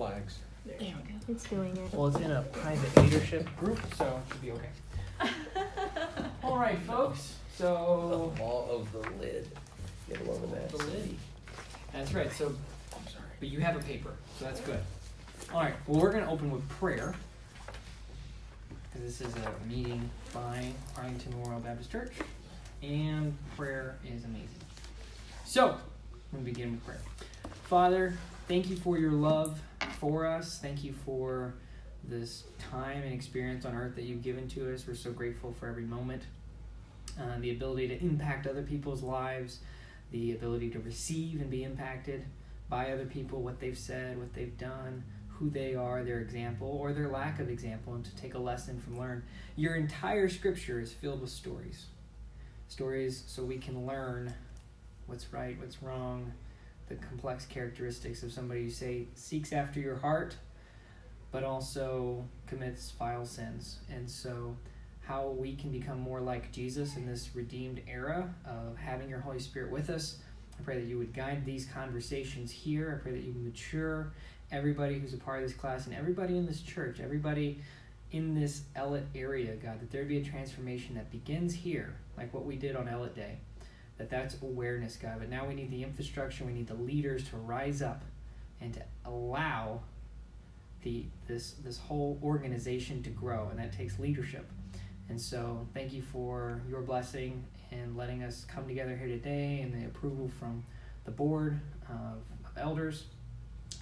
flags. There we go. It's doing it. Well, it's in a private leadership group, so it should be okay. All right, folks. So The law of the lid. Get a load of that. the lid. That's right. So, I'm sorry. but you have a paper, so that's good. All right. Well, we're going to open with prayer, because this is a meeting by Arlington Memorial Baptist Church, and prayer is amazing. So, I'm going to begin with prayer. Father, thank you for your love for us. Thank you for this time and experience on earth that you've given to us. We're so grateful for every moment. The ability to impact other people's lives, the ability to receive and be impacted by other people, what they've said, what they've done, who they are, their example, or their lack of example, and to take a lesson from learn. Your entire scripture is filled with stories. Stories so we can learn what's right, what's wrong, the complex characteristics of somebody who seeks after your heart, but also commits vile sins. And so how we can become more like Jesus in this redeemed era of having your Holy Spirit with us. I pray that you would guide these conversations here. I pray that you would mature everybody who's a part of this class and everybody in this church, everybody in this Ellet area, God, that there be a transformation that begins here, like what we did on Ellet Day. That's awareness, God. But now we need the infrastructure, we need the leaders to rise up and to allow this whole organization to grow, and that takes leadership. And so thank you for your blessing and letting us come together here today and the approval from the board of elders.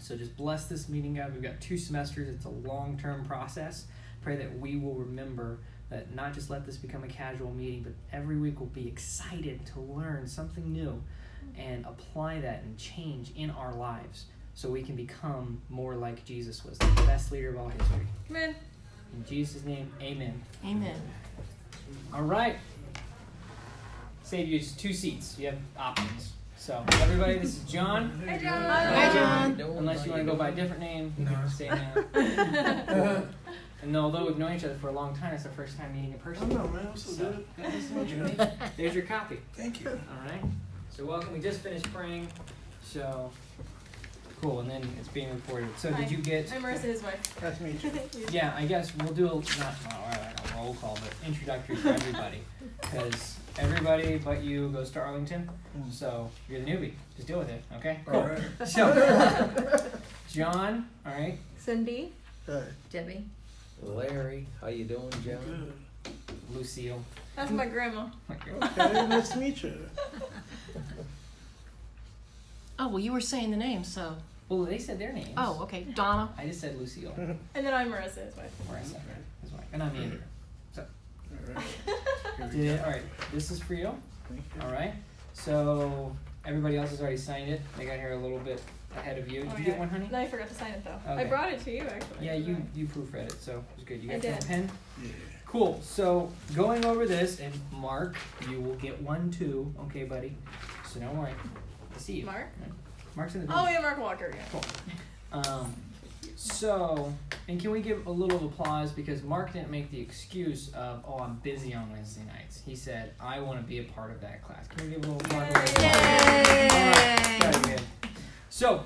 So just bless this meeting, God. We've got 2 semesters. It's a long-term process. Pray that we will remember that not just let this become a casual meeting, but every week we'll be excited to learn something new and apply that and change in our lives so we can become more like Jesus was, the best leader of all history. Amen. In Jesus' name, amen. Amen. All right. Save you just 2 seats. You have options. So, everybody, this is John. Hi, John. Hi, John. Unless you want to go by a different name, you can stay now. And although we've known each other for a long time, it's our first time meeting in person. I know, man. I'm so good. There's your copy. Thank you. All right. So welcome. We just finished praying. So cool. And then it's being recorded. So Hi. did you get? I'm Marissa, his wife. Nice to meet you. Yeah, I guess we'll do not like a roll call, but introductory for everybody, because everybody but you goes to Arlington. So you're the newbie. Just deal with it. Okay. Cool. All right. So John. All right. Cindy. Hi. Debbie. Larry, how you doing, John? Good. Lucille. That's my grandma. Okay, nice to meet you. Oh, well, you were saying the names, so. Well, they said their names. Oh, okay. Donna. I just said Lucille. And then I'm Marissa, his wife. Marissa, his wife, and I'm Andrew. So All right. Here we did go. it. All right. This is for you. Thank you. All right. So everybody else has already signed it. They got here a little bit ahead of you. Did you get one, honey? No, I forgot to sign it though. Okay. I brought it to you actually. Yeah, you proofread it, so it was good. You I got your did. pen? Yeah. Cool. So going over this, and Mark, you will get 1 too. Okay, buddy. So don't worry. I see you. Mark? Mark's in the Oh video. yeah, Mark Walker. Yeah. Cool. So, and can we give a little applause, because Mark didn't make the excuse of, oh, I'm busy on Wednesday nights. He said, I want to be a part of that class. Can we give a little applause? Yay! Very good. So,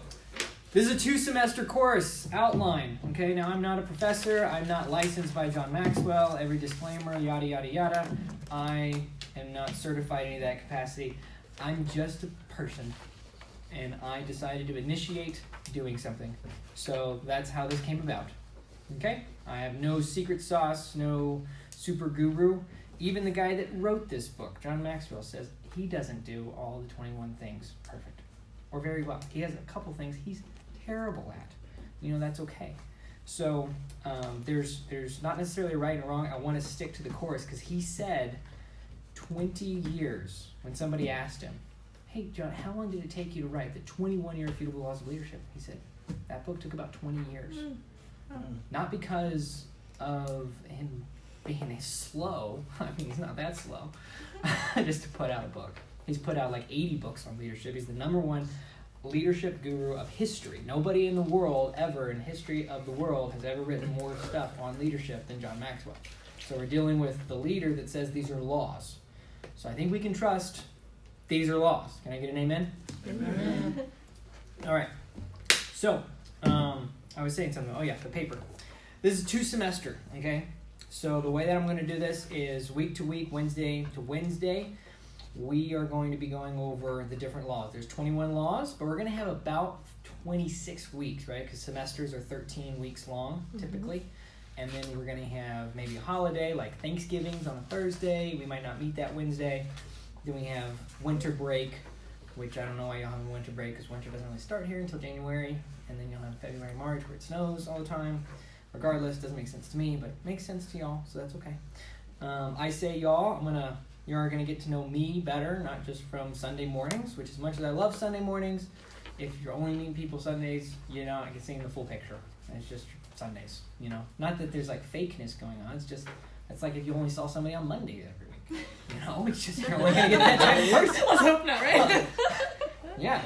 this is a 2-semester course outline. Okay, now I'm not a professor. I'm not licensed by John Maxwell. Every disclaimer, yada, yada, yada. I am not certified in any of that capacity. I'm just a person. And I decided to initiate doing something. So that's how this came about. Okay? I have no secret sauce, no super guru. Even the guy that wrote this book, John Maxwell, says he doesn't do all the 21 things perfect or very well. He has a couple things he's terrible at. You know, that's okay. So there's not necessarily a right and wrong. I want to stick to the course because he said 20 years when somebody asked him, hey, John, how long did it take you to write the 21-year Irrefutable Laws of Leadership? He said, that book took about 20 years. Not because of him being slow. I mean, he's not that slow. Just to put out a book. He's put out like 80 books on leadership. He's the #1 leadership guru of history. Nobody in the world ever, in history of the world, has ever written more stuff on leadership than John Maxwell. So we're dealing with the leader that says these are laws. So I think we can trust these are laws. Can I get an amen? Amen. All right. So, I was saying something. Oh yeah, the paper. This is 2 semester, okay? So the way that I'm going to do this is week to week, Wednesday to Wednesday. We are going to be going over the different laws. There's 21 laws, but we're going to have about 26 weeks, right? Because semesters are 13 weeks long, typically. And then we're going to have maybe a holiday, like Thanksgiving's on a Thursday. We might not meet that Wednesday. Then we have winter break, which I don't know why y'all have a winter break, because winter doesn't really start here until January. And then you'll have February, March, where it snows all the time. Regardless, doesn't make sense to me, but makes sense to y'all, so that's okay. I say y'all, you're gonna get to know me better, not just from Sunday mornings, which as much as I love Sunday mornings, if you're only meeting people Sundays, you're not seeing the full picture. It's just Sundays, you know. Not that there's like fakeness going on. It's like if you only saw somebody on Mondays every week. You know, it's just you're only gonna get that type of person. Let's hope not, right? Yeah.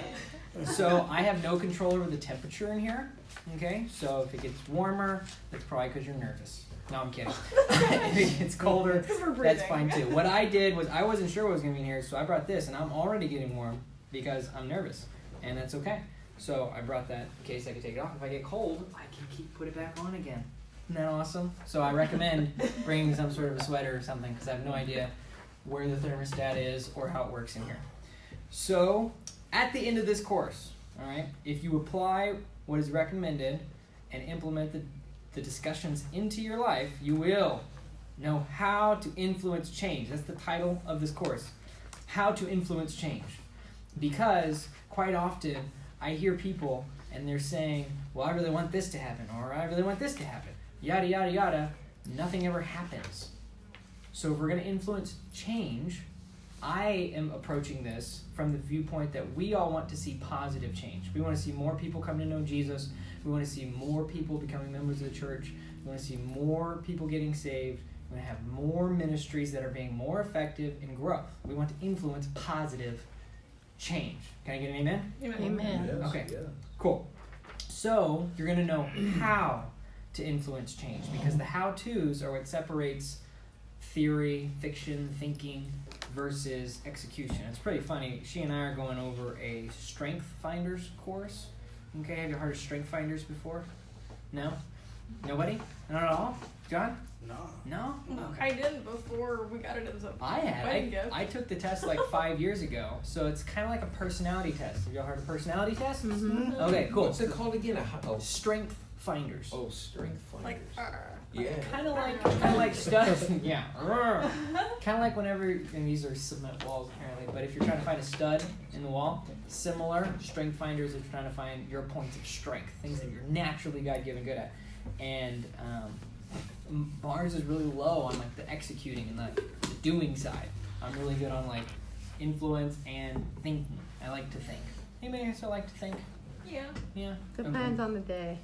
So I have no control over the temperature in here. Okay, so if it gets warmer, that's probably because you're nervous. No, I'm kidding. If it gets colder, that's fine too. What I did was I wasn't sure what was going to be in here, so I brought this, and I'm already getting warm because I'm nervous, and that's okay. So I brought that in case I could take it off. If I get cold, I can put it back on again. Isn't that awesome? So I recommend bringing some sort of a sweater or something because I have no idea where the thermostat is or how it works in here. So at the end of this course, all right, if you apply what is recommended and implement the discussions into your life, you will know how to influence change. That's the title of this course, How to Influence Change. Because quite often I hear people and they're saying, well, I really want this to happen, or I really want this to happen, yada, yada, yada. Nothing ever happens. So if we're going to influence change, I am approaching this from the viewpoint that we all want to see positive change. We want to see more people come to know Jesus. We want to see more people becoming members of the church. We want to see more people getting saved. We want to have more ministries that are being more effective in growth. We want to influence positive change. Can I get an amen? Amen. Yes, Okay. Yeah. Cool. So you're going to know how to influence change, because the how-tos are what separates theory, fiction, thinking, versus execution. It's pretty funny. She and I are going over a Strength Finders course. Okay, have you heard of Strength Finders before? No? Nobody? Not at all? John? No. No? I did before we got into this. I took the test like 5 years ago, so it's kind of like a personality test. Have y'all heard of personality tests? Mm-hmm. Okay, cool. What's it called again? Strength Finders. Oh, Strength Finders. Like, Yeah. Kind of like studs. Yeah. Kind of like whenever, and these are cement walls apparently, but if you're trying to find a stud in the wall, similar. Strength Finders if you're trying to find your points of strength, things that you're naturally God-given good at. And Mars is really low on like the executing and the doing side. I'm really good on like influence and thinking. I like to think. Anybody else like to think? yeah. Yeah. Depends on the day.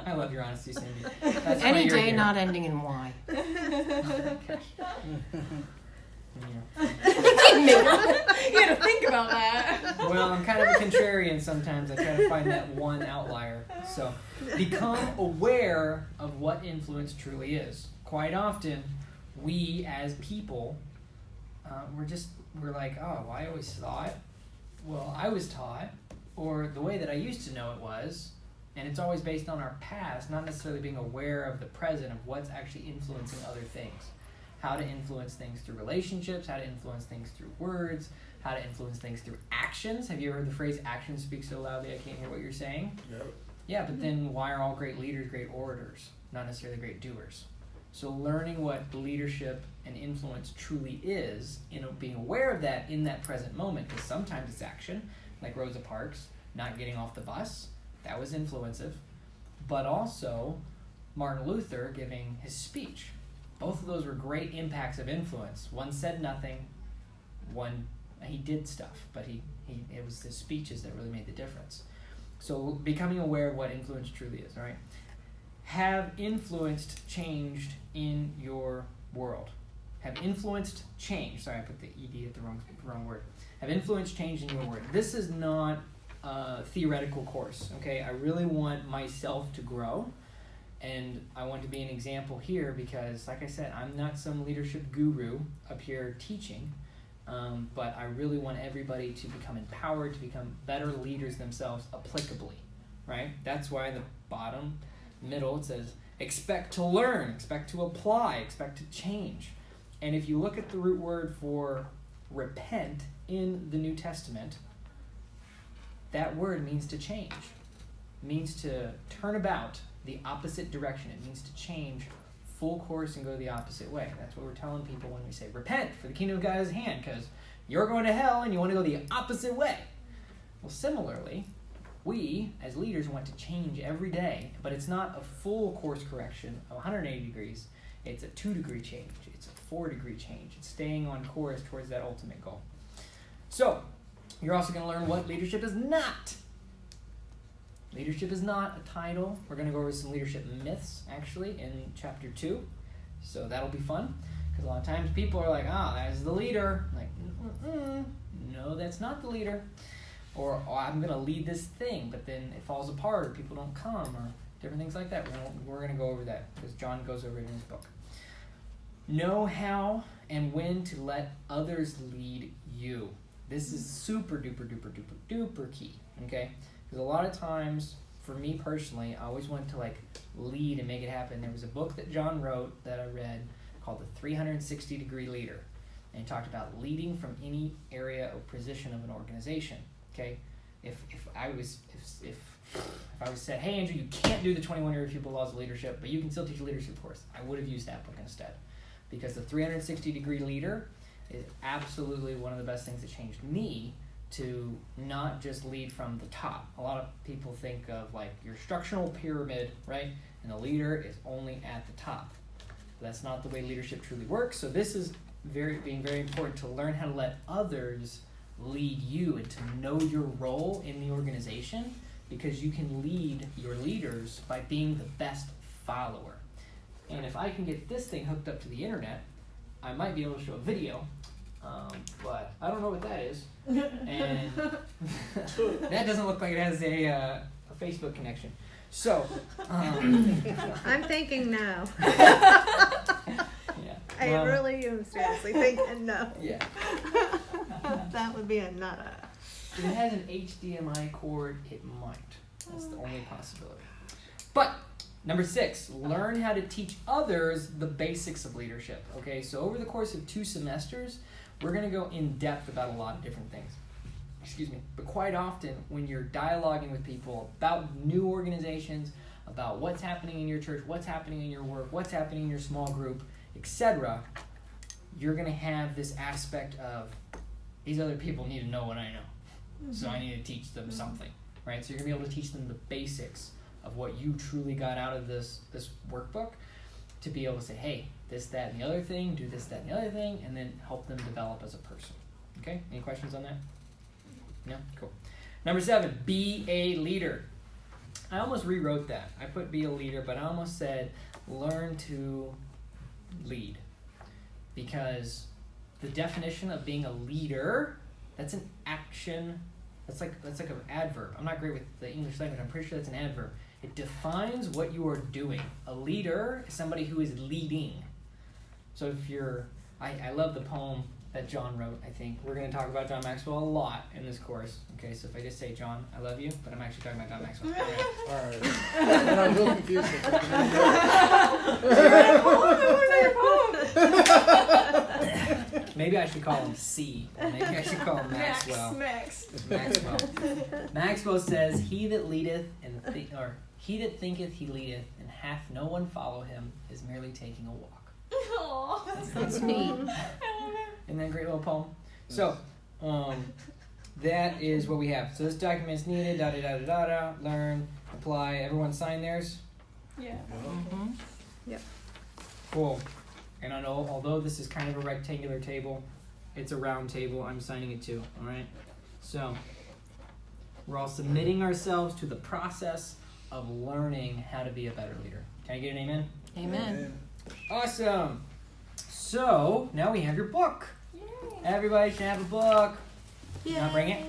I love your honesty, Cindy. That's why Any you're day here. not ending in Y. Yeah. You had to think about that. Well, I'm kind of a contrarian sometimes. I try to find that one outlier. So, become aware of what influence truly is. Quite often, we as people, we're like, oh, well, I always thought, well, I was taught, or the way that I used to know it was, and it's always based on our past, not necessarily being aware of the present, of what's actually influencing other things. How to influence things through relationships, how to influence things through words, how to influence things through actions. Have you ever heard the phrase, actions speak so loudly I can't hear what you're saying? Yep. Yeah, but then why are all great leaders great orators, not necessarily great doers? So learning what leadership and influence truly is, being aware of that in that present moment, because sometimes it's action, like Rosa Parks not getting off the bus, that was influencive, but also Martin Luther giving his speech. Both of those were great impacts of influence. One said nothing, one he did stuff, but it was his speeches that really made the difference. So becoming aware of what influence truly is, all right? Have influenced changed in your world. Have influenced change. Sorry, I put the ED at the wrong word. Have influenced change in your world. This is not a theoretical course, okay? I really want myself to grow, and I want to be an example here because, like I said, I'm not some leadership guru up here teaching, but I really want everybody to become empowered, to become better leaders themselves applicably, right? That's why the bottom middle it says expect to learn, expect to apply, expect to change. And if you look at the root word for repent in the New Testament, that word means to change. It means to turn about the opposite direction. It means to change full course and go the opposite way. That's what we're telling people when we say repent, for the kingdom of God is at hand, because you're going to hell and you want to go the opposite way. Well, similarly, we as leaders want to change every day, but it's not a full course correction of 180 degrees. It's a 2-degree change. It's a 4-degree change. It's staying on course towards that ultimate goal. So, you're also going to learn what leadership is not. Leadership is not a title. We're going to go over some leadership myths, actually, in chapter 2. So that'll be fun. Because a lot of times people are like, that's the leader. I'm like, no, that's not the leader. Or, I'm going to lead this thing, but then it falls apart, or people don't come, or different things like that. We're going to go over that, because John goes over it in his book. Know how and when to let others lead you. This is super duper duper duper duper key, okay? Because a lot of times, for me personally, I always wanted to lead and make it happen. There was a book that John wrote that I read called The 360-Degree Leader, and he talked about leading from any area or position of an organization. Okay, if I was said, hey Andrew, you can't do the 21 irrefutable laws of leadership, but you can still teach a leadership course, I would have used that book instead, because the 360-degree leader is absolutely one of the best things that changed me to not just lead from the top. A lot of people think of your structural pyramid, right? And the leader is only at the top. But that's not the way leadership truly works. So this is being very important to learn how to let others lead you and to know your role in the organization, because you can lead your leaders by being the best follower. And if I can get this thing hooked up to the internet, I might be able to show a video, but I don't know what that is, and that doesn't look like it has a Facebook connection. So, I'm thinking no. Yeah. I really am seriously thinking no. Yeah. That would be a nutta. If it has an HDMI cord, it might. That's the only possibility. But number 6, learn how to teach others the basics of leadership. Okay, so over the course of 2 semesters, we're going to go in depth about a lot of different things. Excuse me. But quite often, when you're dialoguing with people about new organizations, about what's happening in your church, what's happening in your work, what's happening in your small group, etc., you're going to have this aspect of, these other people need to know what I know. So I need to teach them something, right? So you're going to be able to teach them the basics of what you truly got out of this workbook, to be able to say, hey, this, that, and the other thing, do this, that, and the other thing, and then help them develop as a person. Okay? Any questions on that? No? Cool. Number 7, be a leader. I almost rewrote that. I put be a leader, but I almost said learn to lead. Because the definition of being a leader, that's an action. That's like an adverb. I'm not great with the English language. I'm pretty sure that's an adverb. It defines what you are doing. A leader is somebody who is leading. So if you're, I love the poem that John wrote, I think. We're going to talk about John Maxwell a lot in this course. Okay, so if I just say, John, I love you, but I'm actually talking about John Maxwell. Alright. And I'm real confused. Maybe I should call him C. Or maybe I should call him Maxwell. Maxwell. Maxwell says, he that thinketh he leadeth, and hath no one follow him, is merely taking a walk. Aww. That's neat. Isn't that a great little poem? So, that is what we have. So this document is needed, da-da-da-da-da, learn, apply. Everyone sign theirs? Yeah. Mm-hmm. Yep. Cool. And I know, although this is kind of a rectangular table, it's a round table. I'm signing it too, all right? So, we're all submitting ourselves to the process of learning how to be a better leader. Can I get an amen? Amen. Awesome. So, now we have your book. Yay. Everybody should have a book. Now bring it.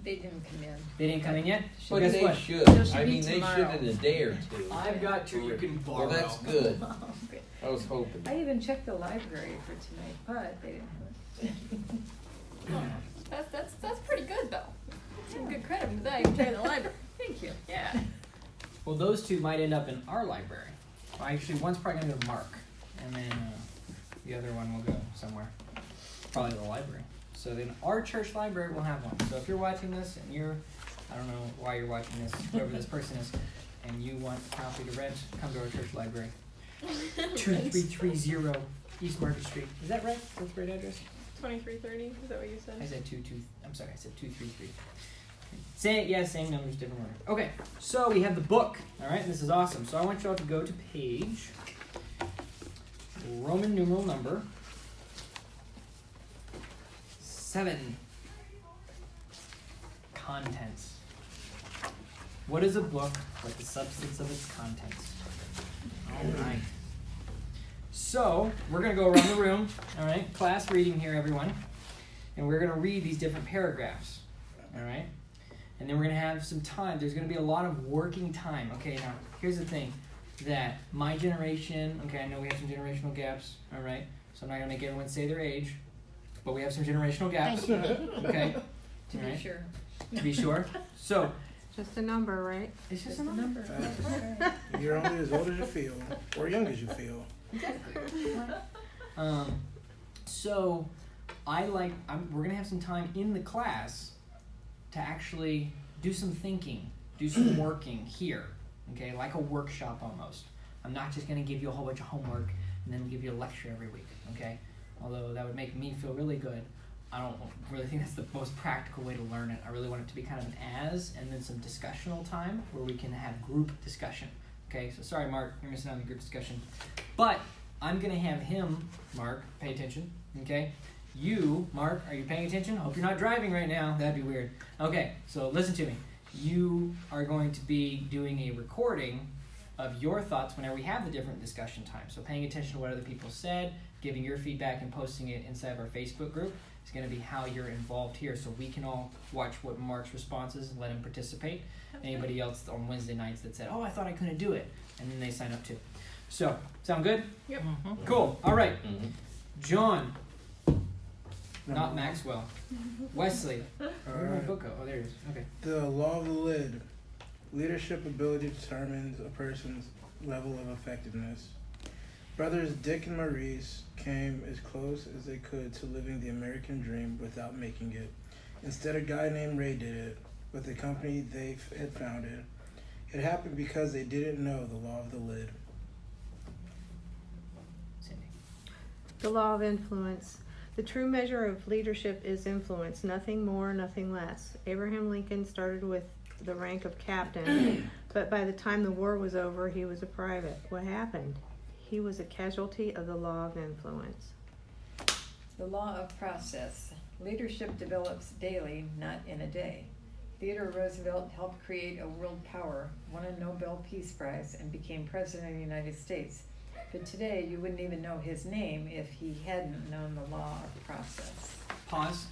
They didn't come in. They didn't come in yet? But Guess they what? should. Those should I be mean, they should tomorrow. in a day or two. I've got 2 you can borrow. Well, that's good. Okay. I was hoping. I even checked the library for tonight, but they didn't have it. That's pretty good though. Some good credit for that. You can try the library. Thank you. Yeah. Well, those two might end up in our library. Well, actually, one's probably going to go to Mark, and then the other one will go somewhere. Probably the library. So then our church library will have one. So if you're watching this and I don't know why you're watching this, whoever this person is, and you want a copy to rent, come to our church library. 2330 East Market Street. Is that right? That's the right address? 2330, is that what you said? I said 233. Same numbers, different order. Okay, so we have the book. All right, and this is awesome. So I want you all to go to page Roman numeral number 7. Contents. What is a book but the substance of its contents? All right. So we're going to go around the room. All right, class reading here, everyone. And we're going to read these different paragraphs. All right. And then we're going to have some time. There's going to be a lot of working time. Okay, now, here's the thing. That my generation, okay, I know we have some generational gaps, all right? So I'm not going to make everyone say their age, but we have some generational gaps. Okay? To All be right? sure. To be sure. So, Just a number, right? it's just a number. You're only as old as you feel, or young as you feel. So, we're going to have some time in the class to actually do some thinking, do some working here. Okay, like a workshop almost. I'm not just going to give you a whole bunch of homework and then give you a lecture every week, okay? Although that would make me feel really good. I don't really think that's the most practical way to learn it. I really want it to be kind of an and then some discussional time where we can have group discussion. Okay, so sorry, Mark, you're missing out on the group discussion. But I'm going to have him, Mark, pay attention, okay? You, Mark, are you paying attention? Hope you're not driving right now. That'd be weird. Okay, so listen to me. You are going to be doing a recording of your thoughts whenever we have the different discussion times. So paying attention to what other people said, giving your feedback and posting it inside of our Facebook group is going to be how you're involved here. So we can all watch what Mark's response is and let him participate. Anybody else on Wednesday nights that said, oh, I thought I couldn't do it. And then they sign up too. So, sound good? Yep. Mm-hmm. Cool. All right. John. No. Not Maxwell. Wesley. All Where did my right. book go? Oh, there it is. Okay. The law of the lid. Leadership ability determines a person's level of effectiveness. Brothers Dick and Maurice came as close as they could to living the American dream without making it. Instead, a guy named Ray did it with the company they had founded. It happened because they didn't know the law of the lid. Cindy. The law of influence. The true measure of leadership is influence, nothing more, nothing less. Abraham Lincoln started with the rank of captain, but by the time the war was over, he was a private. What happened? He was a casualty of the law of influence. The law of process. Leadership develops daily, not in a day. Theodore Roosevelt helped create a world power, won a Nobel Peace Prize, and became President of the United States. But today, you wouldn't even know his name if he hadn't known the law of process. Pause.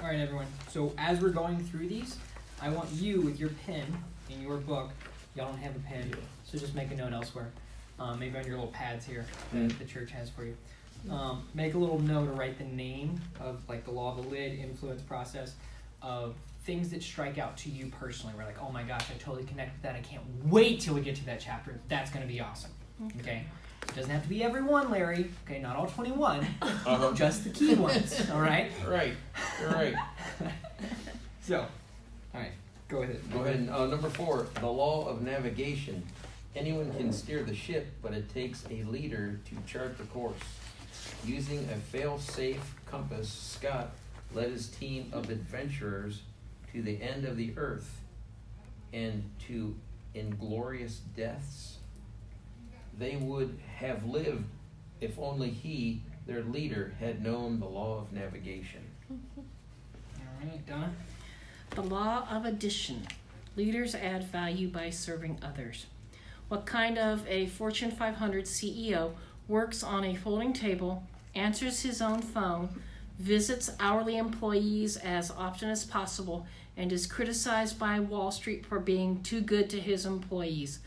All right, everyone. So as we're going through these, I want you with your pen in your book. Y'all don't have a pen, so just make a note elsewhere. Maybe on your little pads here that the church has for you. Make a little note to write the name of like the law of the lid, influence process, of things that strike out to you personally. We're like, oh my gosh, I totally connect with that. I can't wait till we get to that chapter. That's going to be awesome. Okay? It doesn't have to be every one, Larry. Okay, not all 21. Just the key ones. All right? Right. You're right. So, all right. Go with it. Go ahead. Number 4, the law of navigation. Anyone can steer the ship, but it takes a leader to chart the course. Using a fail-safe compass, Scott led his team of adventurers to the end of the earth and to inglorious deaths. They would have lived if only he, their leader, had known the law of navigation. All right, Donna. The law of addition. Leaders add value by serving others. What kind of a Fortune 500 CEO works on a folding table, answers his own phone, visits hourly employees as often as possible, and is criticized by Wall Street for being too good to his employees?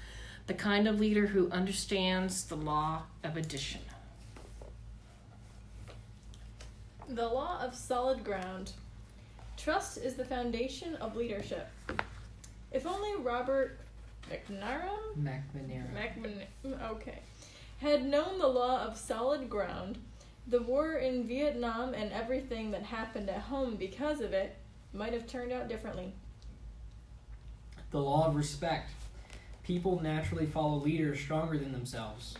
The kind of leader who understands the law of addition. The law of solid ground. Trust is the foundation of leadership. If only Robert McNamara okay, had known the law of solid ground, the war in Vietnam and everything that happened at home because of it might have turned out differently. The law of respect. People naturally follow leaders stronger than themselves.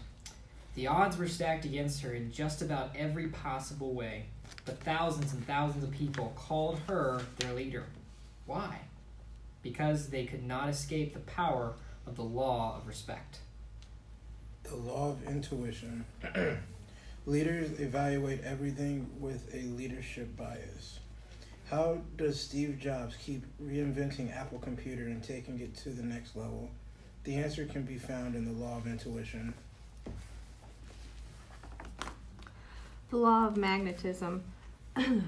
The odds were stacked against her in just about every possible way, but thousands and thousands of people called her their leader. Why? Because they could not escape the power of the law of respect. The law of intuition. Leaders evaluate everything with a leadership bias. How does Steve Jobs keep reinventing Apple Computer and taking it to the next level? The answer can be found in the law of intuition. The law of magnetism.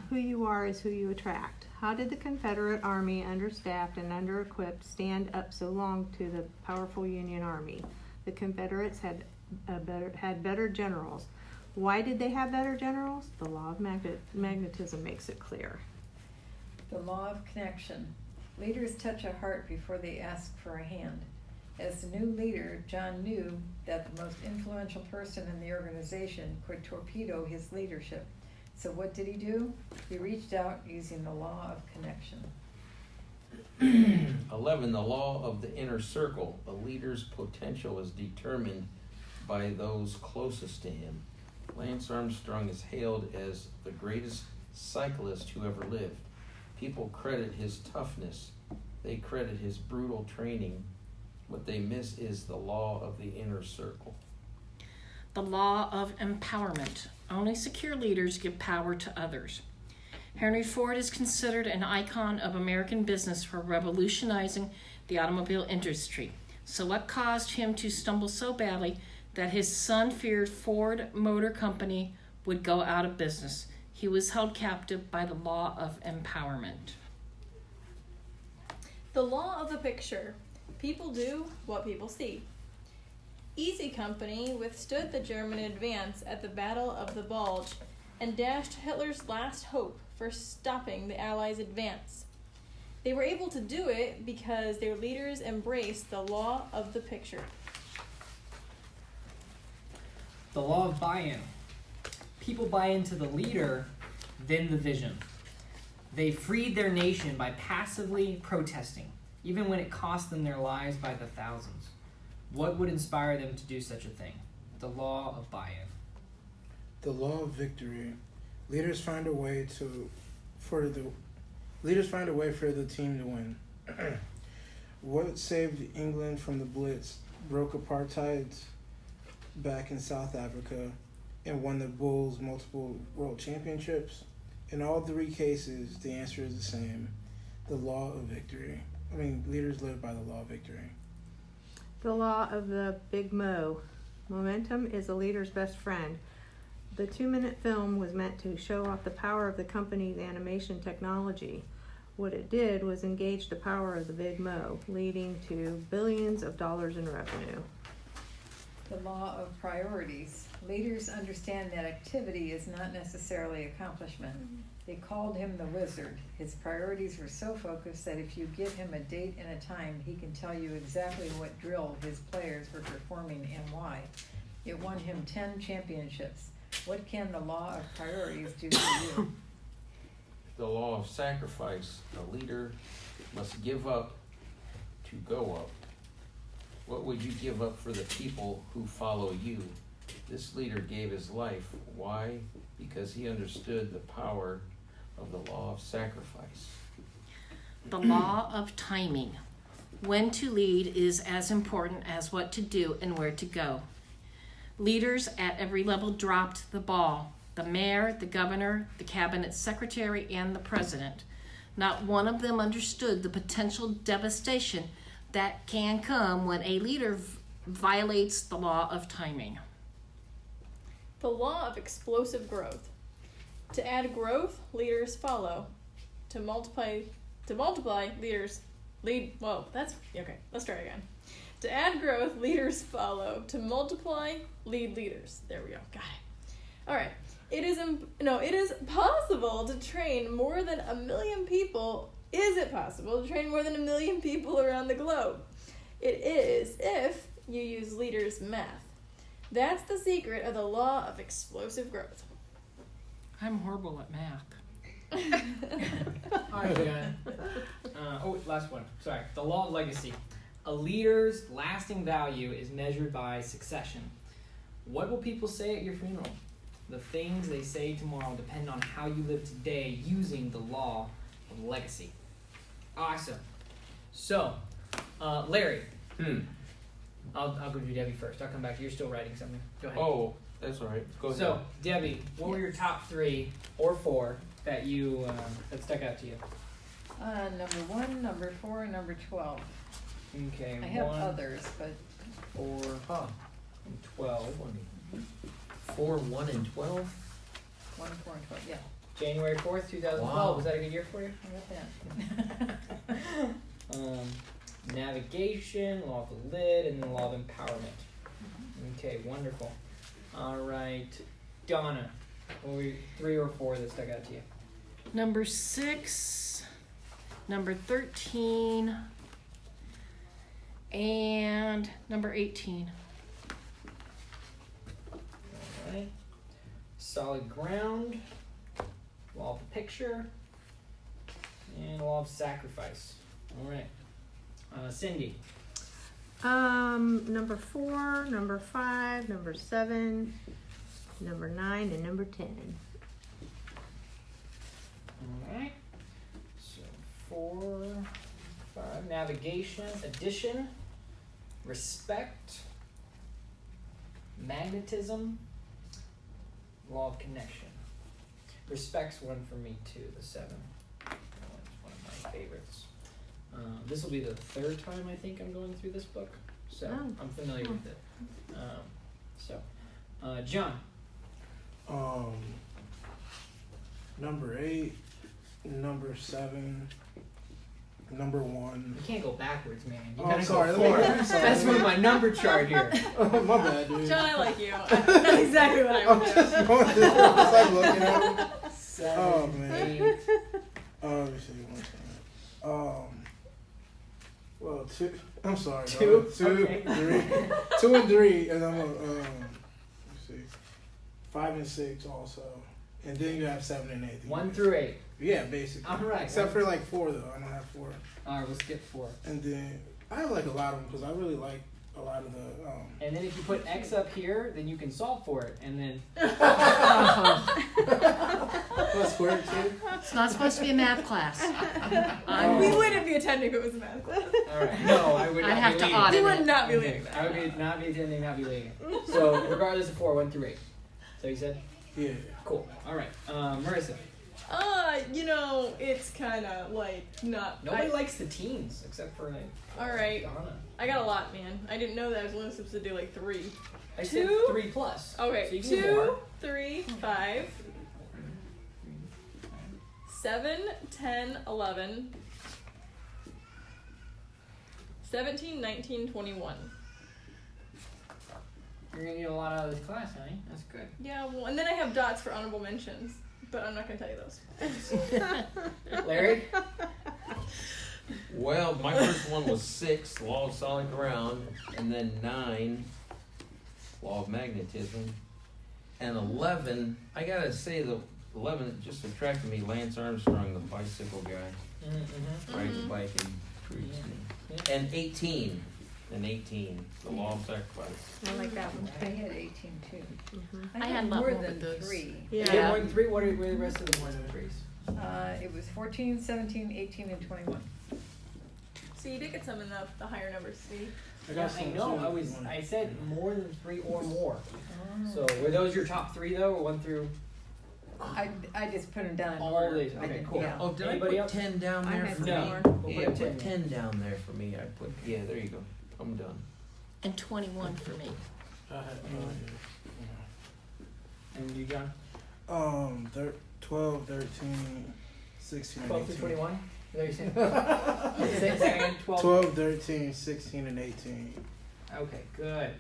Who you are is who you attract. How did the Confederate Army, understaffed and under-equipped, stand up so long to the powerful Union Army? The Confederates had better generals. Why did they have better generals? The law of magnetism makes it clear. The law of connection. Leaders touch a heart before they ask for a hand. As the new leader, John knew that the most influential person in the organization could torpedo his leadership. So what did he do? He reached out using the law of connection. 11. The law of the inner circle. A leader's potential is determined by those closest to him. Lance Armstrong is hailed as the greatest cyclist who ever lived. People credit his toughness. They credit his brutal training. What they miss is the law of the inner circle. The law of empowerment. Only secure leaders give power to others. Henry Ford is considered an icon of American business for revolutionizing the automobile industry. So what caused him to stumble so badly that his son feared Ford Motor Company would go out of business? He was held captive by the law of empowerment. The law of the picture. People do what people see. Easy Company withstood the German advance at the Battle of the Bulge and dashed Hitler's last hope for stopping the Allies' advance. They were able to do it because their leaders embraced the law of the picture. The law of buy-in. People buy into the leader, then the vision. They freed their nation by passively protesting, even when it cost them their lives by the thousands. What would inspire them to do such a thing? The law of buy-in. The law of victory. Leaders find a way for the team to win. What saved England from the Blitz, broke apartheid back in South Africa, and won the Bulls multiple world championships? In all three cases, the answer is the same. The law of victory. Leaders live by the law of victory. The law of the Big Mo. Momentum is a leader's best friend. The 2-minute film was meant to show off the power of the company's animation technology. What it did was engage the power of the Big Mo, leading to billions of dollars in revenue. The law of priorities. Leaders understand that activity is not necessarily accomplishment. They called him the wizard. His priorities were so focused that if you give him a date and a time, he can tell you exactly what drill his players were performing and why. It won him 10 championships. What can the law of priorities do for you? The law of sacrifice. A leader must give up to go up. What would you give up for the people who follow you? This leader gave his life. Why? Because he understood the power of the law of sacrifice. The law of timing. When to lead is as important as what to do and where to go. Leaders at every level dropped the ball. The mayor, the governor, the cabinet secretary, and the president. Not one of them understood the potential devastation that can come when a leader violates the law of timing. The law of explosive growth. To add growth, leaders follow. To multiply, leaders lead. Whoa, that's okay. Let's try again. To add growth, leaders follow. To multiply, lead leaders. There we go. Got it. All right. It is possible to train more than 1 million people Is it possible to train more than 1 million people around the globe? It is if you use leaders' math. That's the secret of the law of explosive growth. I'm horrible at math. All right, John. Last one. Sorry. The law of legacy. A leader's lasting value is measured by succession. What will people say at your funeral? The things they say tomorrow depend on how you live today using the law of legacy. Awesome. So, Larry. I'll go to Debbie first. I'll come back. You're still writing something. Go ahead. Oh, that's all right. Go ahead. So, Debbie, what were your top 3 or 4 that you that stuck out to you? Number 1, number 4, and number 12. Okay. I have 1, others, but 4, and 12. 4, 1, and 12. 1, 4, and 12. Yeah, January 4th, 2012. Wow. Was that a good year for you? I got that. Navigation, law of the lid, and then law of empowerment. Okay, wonderful. All right, Donna, what were your 3 or 4 that stuck out to you? Number 6, number 13, and number 18. All right. Solid ground, law of the picture, and law of sacrifice. All right. Cindy. Number 4, number 5, number 7, number 9, and number 10. All right. So 4, 5. Navigation, addition, respect, magnetism, law of connection. Respect's one for me too. The 7. That one's one of my favorites. This will be the 3rd time I think I'm going through this book, so I'm familiar with it. John. Number 8, number 7, number 1. You can't go backwards, man. You Oh, gotta sorry, go forward. I'm sorry. That's with my number chart here. Oh, my bad, dude. John, I like you. That's exactly what I would do. Just going through, just like looking at him. 7, Oh, man. 8. Let me see one second. Well, 2. I'm sorry. 2? 2, Okay. 3. 2 and 3, and I'm let's see, 5 and 6 also, and then you have 7 and 8. 1 through 8. Yeah, basically. All right. Except for like 4 though. I don't have 4. All right, we'll skip 4. And then I have like a lot of them because I really like a lot of the. And then if you put X up here, then you can solve for it, and then. What's square too? It's not supposed to be a math class. We wouldn't be attending if it was a math class. All right. No, I would not I'd have be to leading. audit We it. would not be Okay, leading that. I would not be attending, not be leading. So regardless of 4, 1 through 8. So you said? Yeah. Cool. All right. Marissa. It's kind of like not. Nobody likes the teens except for like. All right. Donna. I got a lot, man. I didn't know that I was only supposed to do like 3. I said 2? 3 plus. Okay, So you can do 2, more. 3, 5, 7, 10, 11, 17, 19, 21. You're gonna get a lot out of this class, honey. That's good. Yeah, well, and then I have dots for honorable mentions, but I'm not gonna tell you those. Larry. Well, my first one was 6, law of solid ground, and then 9, law of magnetism, and 11. I gotta say the 11 just attracted me. Lance Armstrong, the bicycle guy, rides a bike and cruises me. Yeah. And 18, the law of sacrifice. I like that one I too. had 18 too. I had a lot more more than with those. 3. You get Yeah. more than 3. What are the rest of the more than 3s? It was 14, 17, 18, and 21. So you did get some in the higher numbers, see? I got I some know. too. I said more than 3 or more. So were those your top 3 though, or 1 through? I just put them down in All order. these, I okay, didn't- cool. yeah. Oh, did Anybody I else? put 10 down I there had for some me? more. We'll Yeah, put put 10. 10 down there for me. Yeah, there you go. I'm done. And 21 for me. I had, And you, John? 12, 13, 16, 12 through 18. 21? Is that what you're saying? Say again, 12. 12, 13, 16, and 18. Okay, good.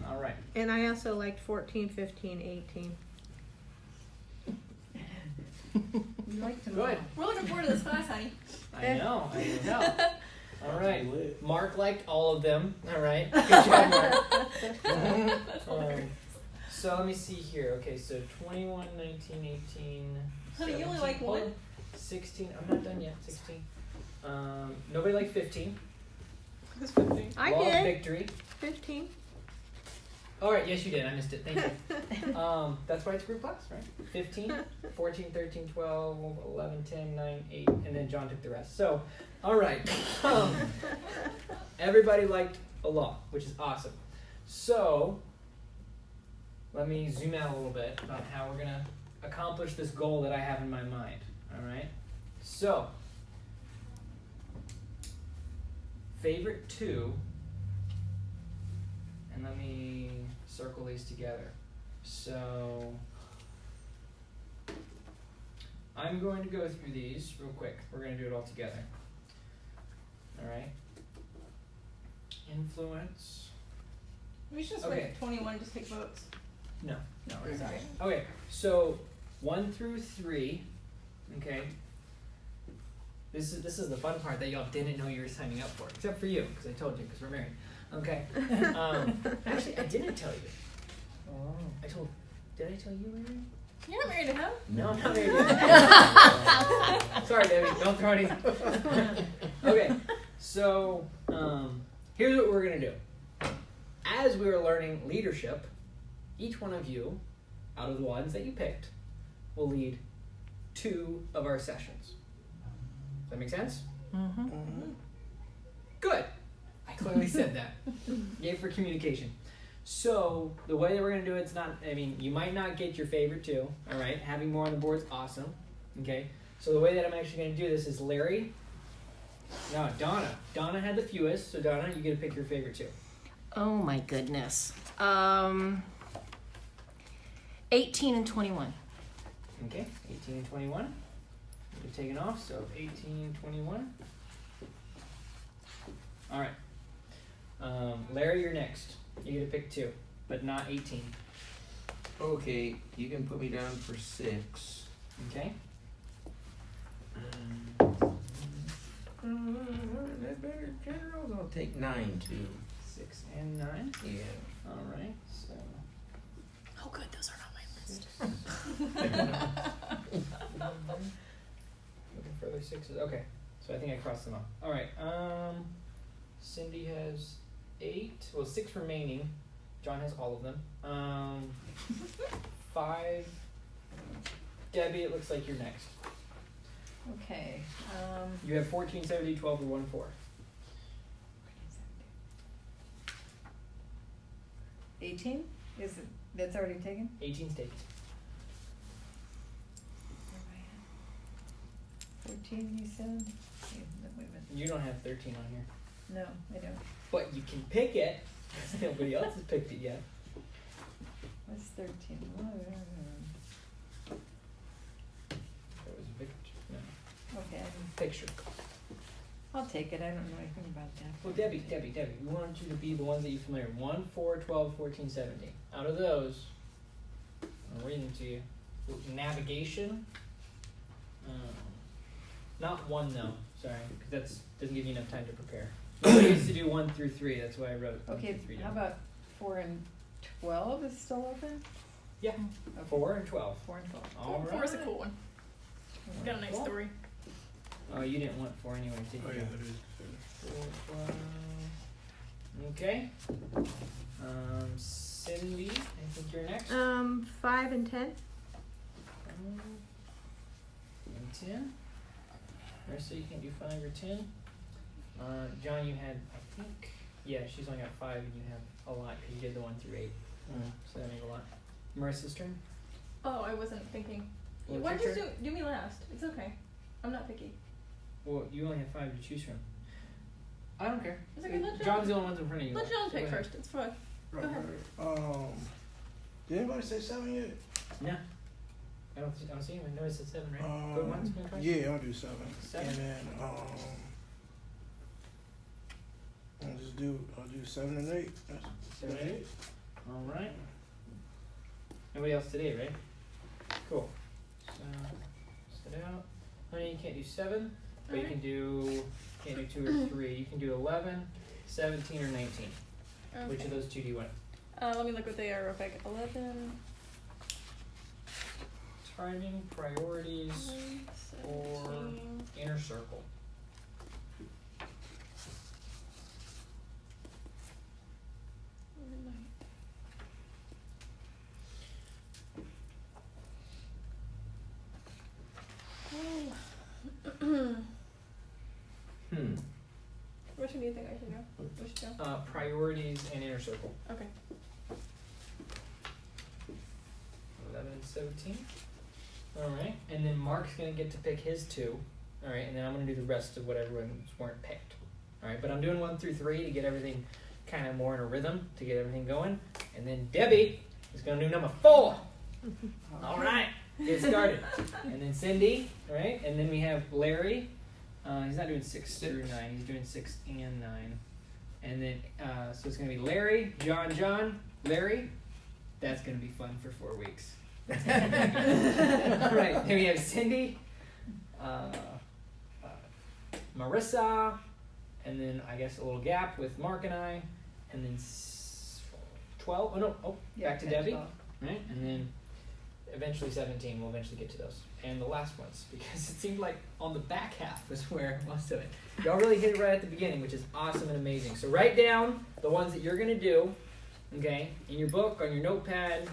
All right. And I also liked 14, 15, 18. You like to know. Good. We're looking forward to this class, honey. I know. All right. Lit. Mark liked all of them. All right. Good job, Mark. So let me see here. Okay, so 21, 19, 18. Honey, you only 17, like one? 16. I'm not done yet. 16. Nobody liked 15. It's 15. I Law of did. Victory. 15. All right. Yes, you did. I missed it. Thank you. That's why it's group class, right? 15, 14, 13, 12, 11, 10, 9, 8, and then John took the rest. So, all right. Everybody liked a law, which is awesome. So, let me zoom out a little bit about how we're going to accomplish this goal that I have in my mind. All right? So, favorite two, and let me circle these together. So, I'm going to go through these real quick. We're going to do it all together. All right? Influence. We should just Okay. wait 21 just take votes. No, we're Sorry. Okay, so 1 through 3, okay. This is the fun part that y'all didn't know you were signing up for, except for you, because I told you, because we're married. Okay. Actually, I didn't tell you. Oh. Did I tell you we were married? You're not married to him? No, I'm not married yet. Sorry, Debbie, don't throw any. Okay, so here's what we're gonna do. As we were learning leadership, each one of you, out of the ones that you picked, will lead 2 of our sessions. Does that make sense? Mm-hmm. Good. I clearly said that. Yay for communication. So the way that we're gonna do it's not. I mean, you might not get your favorite 2. All right. Having more on the board is awesome. Okay. So the way that I'm actually gonna do this is Larry. No, Donna. Donna had the fewest, so Donna, you get to pick your favorite 2. Oh my goodness. 18 and 21. Okay. 18 and 21. You're taking off. So 18 and 21. All right. Larry, you're next. You get to pick 2, but not 18. Okay, you can put me down for 6. Okay. That better, Generals? I'll take 9 too. 6 and 9. Yeah. All right. So. Oh, good. Those are not my list. Looking for other 6s. Okay. So I think I crossed them off. All right. Cindy has 8. Well, 6 remaining. John has all of them. 5. Debbie, it looks like you're next. Okay. You have 14, 70, 12, or 1, 4. 18? Is it? That's already taken? 18's taken. Where am I at? 14, you said? Okay, no, wait a minute. You don't have 13 on here. No, I don't. But you can pick it. Nobody else has picked it yet. What's 13? That was Victor. No. Okay, Picture. I'll take it. I don't know anything about that. Well, Debbie, we want you to be the ones that you're familiar with. 1, 4, 12, 14, 17. Out of those, I'm reading to you. Navigation. Not 1 though, sorry, because that doesn't give you enough time to prepare. Nobody gets to do 1 through 3, that's why I wrote 1 Okay, through 3 how down. about 4 and 12 is still open? Yeah, Okay. 4 and 12. 4 and 12. All right. 4 is a cool one. It's got a nice Cool. story. Oh, you didn't want 4 anyway, did you? Oh, yeah, that is. 4, 12. Okay. Cindy, I think you're next. 5 and 10. And 10. Marissa, you can't do 5 or 10. John, you had, I think, yeah, she's only got 5 and you have a lot because you did the 1 through 8. So that made a lot. Marissa's turn. Oh, I wasn't thinking. Well, it's Why your just do me last? It's okay. I'm not picky. Well, you only have 5 to choose from. I don't care. It's okay, let John- John's the only ones in front of you. Let John so pick go ahead. first. It's fine. Go ahead. Did anybody say 7 yet? No. I don't see him. I know it said 7, right? Go once, go twice. Yeah, I'll do 7. 7? And then I'll do 7 and 8. 7 and 8. All right. Nobody else today, right? Cool. So it out. Honey, you can't do 7, but you Alright. can't do 2 or 3. You can do 11, 17, or 19. Okay. Which of those two do you want? Let me look what they are real quick. 11, Timing, priorities, 17. inner circle. Which one do you think I should go? Which two? Priorities and inner circle. Okay. 11 and 17. Alright, and then Mark's gonna get to pick his 2. Alright, and then I'm gonna do the rest of what everyone's weren't picked. Alright, but I'm doing 1 through 3 to get everything kind of more in a rhythm, to get everything going. And then Debbie is gonna do number 4. Alright, get started. And then Cindy, alright, and then we have Larry. He's not doing 6 through 9, he's doing 6 and 9. And then, so it's gonna be Larry, John, Larry. That's gonna be fun for 4 weeks. Alright, then we have Cindy, Marissa, and then I guess a little gap with Mark and I, and then 12. Back to Debbie, 12. right? And then eventually 17. We'll eventually get to those, and the last ones, because it seemed like on the back half was where most of it. Y'all really hit it right at the beginning, which is awesome and amazing. So write down the ones that you're gonna do, okay, in your book, on your notepad.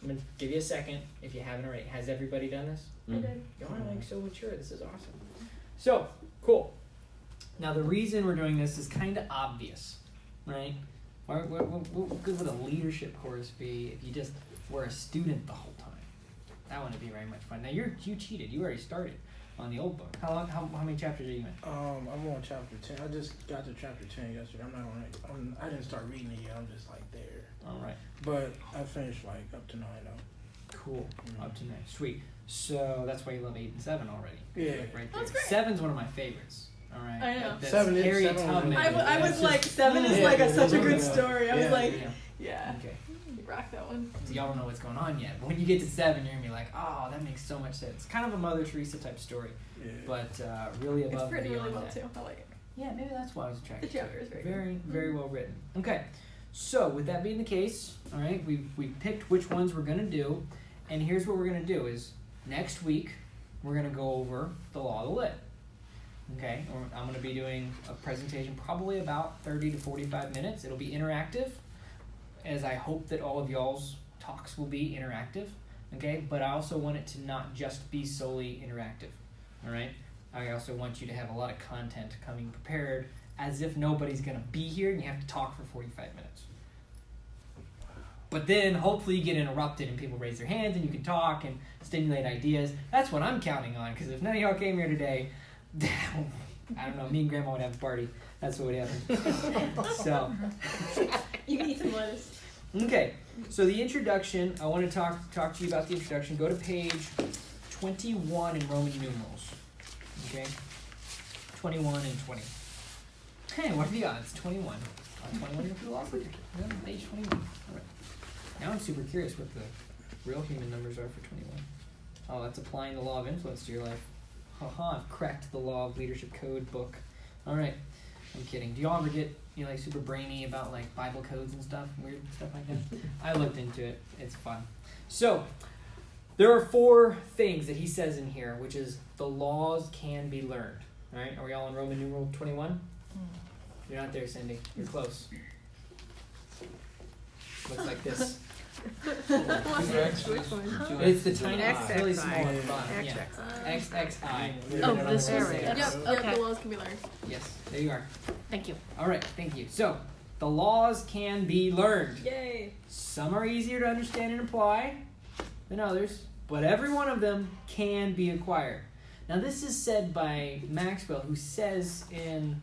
I'm gonna give you a second if you haven't already. Has everybody done this? I did. Y'all are like so mature. This is awesome. So, cool. Now, the reason we're doing this is kind of obvious, right? What good would a leadership course be if you just were a student the whole time? That wouldn't be very much fun. Now, you cheated. You already started on the old book. How many chapters are you in? I'm on chapter 10. I just got to chapter 10 yesterday. I'm not on it. I didn't start reading it yet. I'm just like there. All right. But I finished like up to 9 though. Cool. Up to 9. Sweet. So that's why you love 8 and 7 already. Yeah. Right That's there. great. 7's one of my favorites. All right. I know. That's 7 is- Harriet 7 was Tubman. really good. I was That's like, just- 7 is yeah, like yeah, such a yeah, good yeah. story. I was Yeah. like, Yeah. yeah, Okay. you rock that one. So y'all don't know what's going on yet. But when you get to 7, you're gonna be like, oh, that makes so much sense. Kind of a Mother Teresa type story, Yeah. but really It's above and written beyond really well that. too. I like it. Yeah, maybe that's why I was The attracted to chapter it. is very Very, good. very well written. Okay, so with that being the case, all right, we picked which ones we're gonna do, and here's what we're gonna do: is next week we're gonna go over the law of the lid. Okay, I'm gonna be doing a presentation, probably about 30 to 45 minutes. It'll be interactive, as I hope that all of y'all's talks will be interactive. Okay, but I also want it to not just be solely interactive. All right. I also want you to have a lot of content coming prepared, as if nobody's going to be here and you have to talk for 45 minutes. But then hopefully you get interrupted and people raise their hands and you can talk and stimulate ideas. That's what I'm counting on, because if none of y'all came here today, I don't know, me and Grandma would have a party. That's what would happen. So, You can eat some lettuce. okay, so the introduction, I want to talk to you about the introduction. Go to page 21 in Roman numerals. Okay, 21 and 20. Hey, what are the odds? 21. 21 is the law for page 21. All right. Now I'm super curious what the real human numbers are for 21. Oh, that's applying the law of influence to your life. Haha, I've cracked the law of leadership code book. All right, I'm kidding. Do y'all ever get like super brainy about like Bible codes and stuff, weird stuff like that? I looked into it. It's fun. So, there are 4 things that he says in here, which is the laws can be learned. All right, are we all in Roman numeral 21? You're not there, Cindy. You're close. Looks like this. Which one? It's the tiny, X, it's really X, small I. at the bottom. Yeah. XXI. Oh, this There was we it. go. Yep, Okay. the laws can be learned. Yes, there you are. Thank you. All right, thank you. So, the laws can be learned. Yay. Some are easier to understand and apply than others, but every one of them can be acquired. Now, this is said by Maxwell, who says in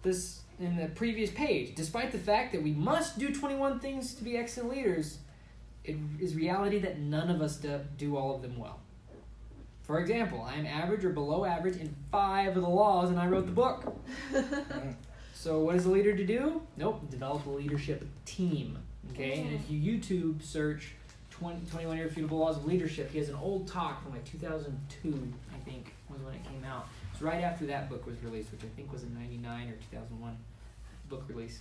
the previous page, despite the fact that we must do 21 things to be excellent leaders, it is reality that none of us do all of them well. For example, I am average or below average in 5 of the laws, and I wrote the book. So what is a leader to do? Nope, develop a leadership team. Okay, and if you YouTube search 21 Irrefutable Laws of Leadership. He has an old talk from like 2002, I think, was when it came out. It's right after that book was released, which I think was in 99 or 2001 book release.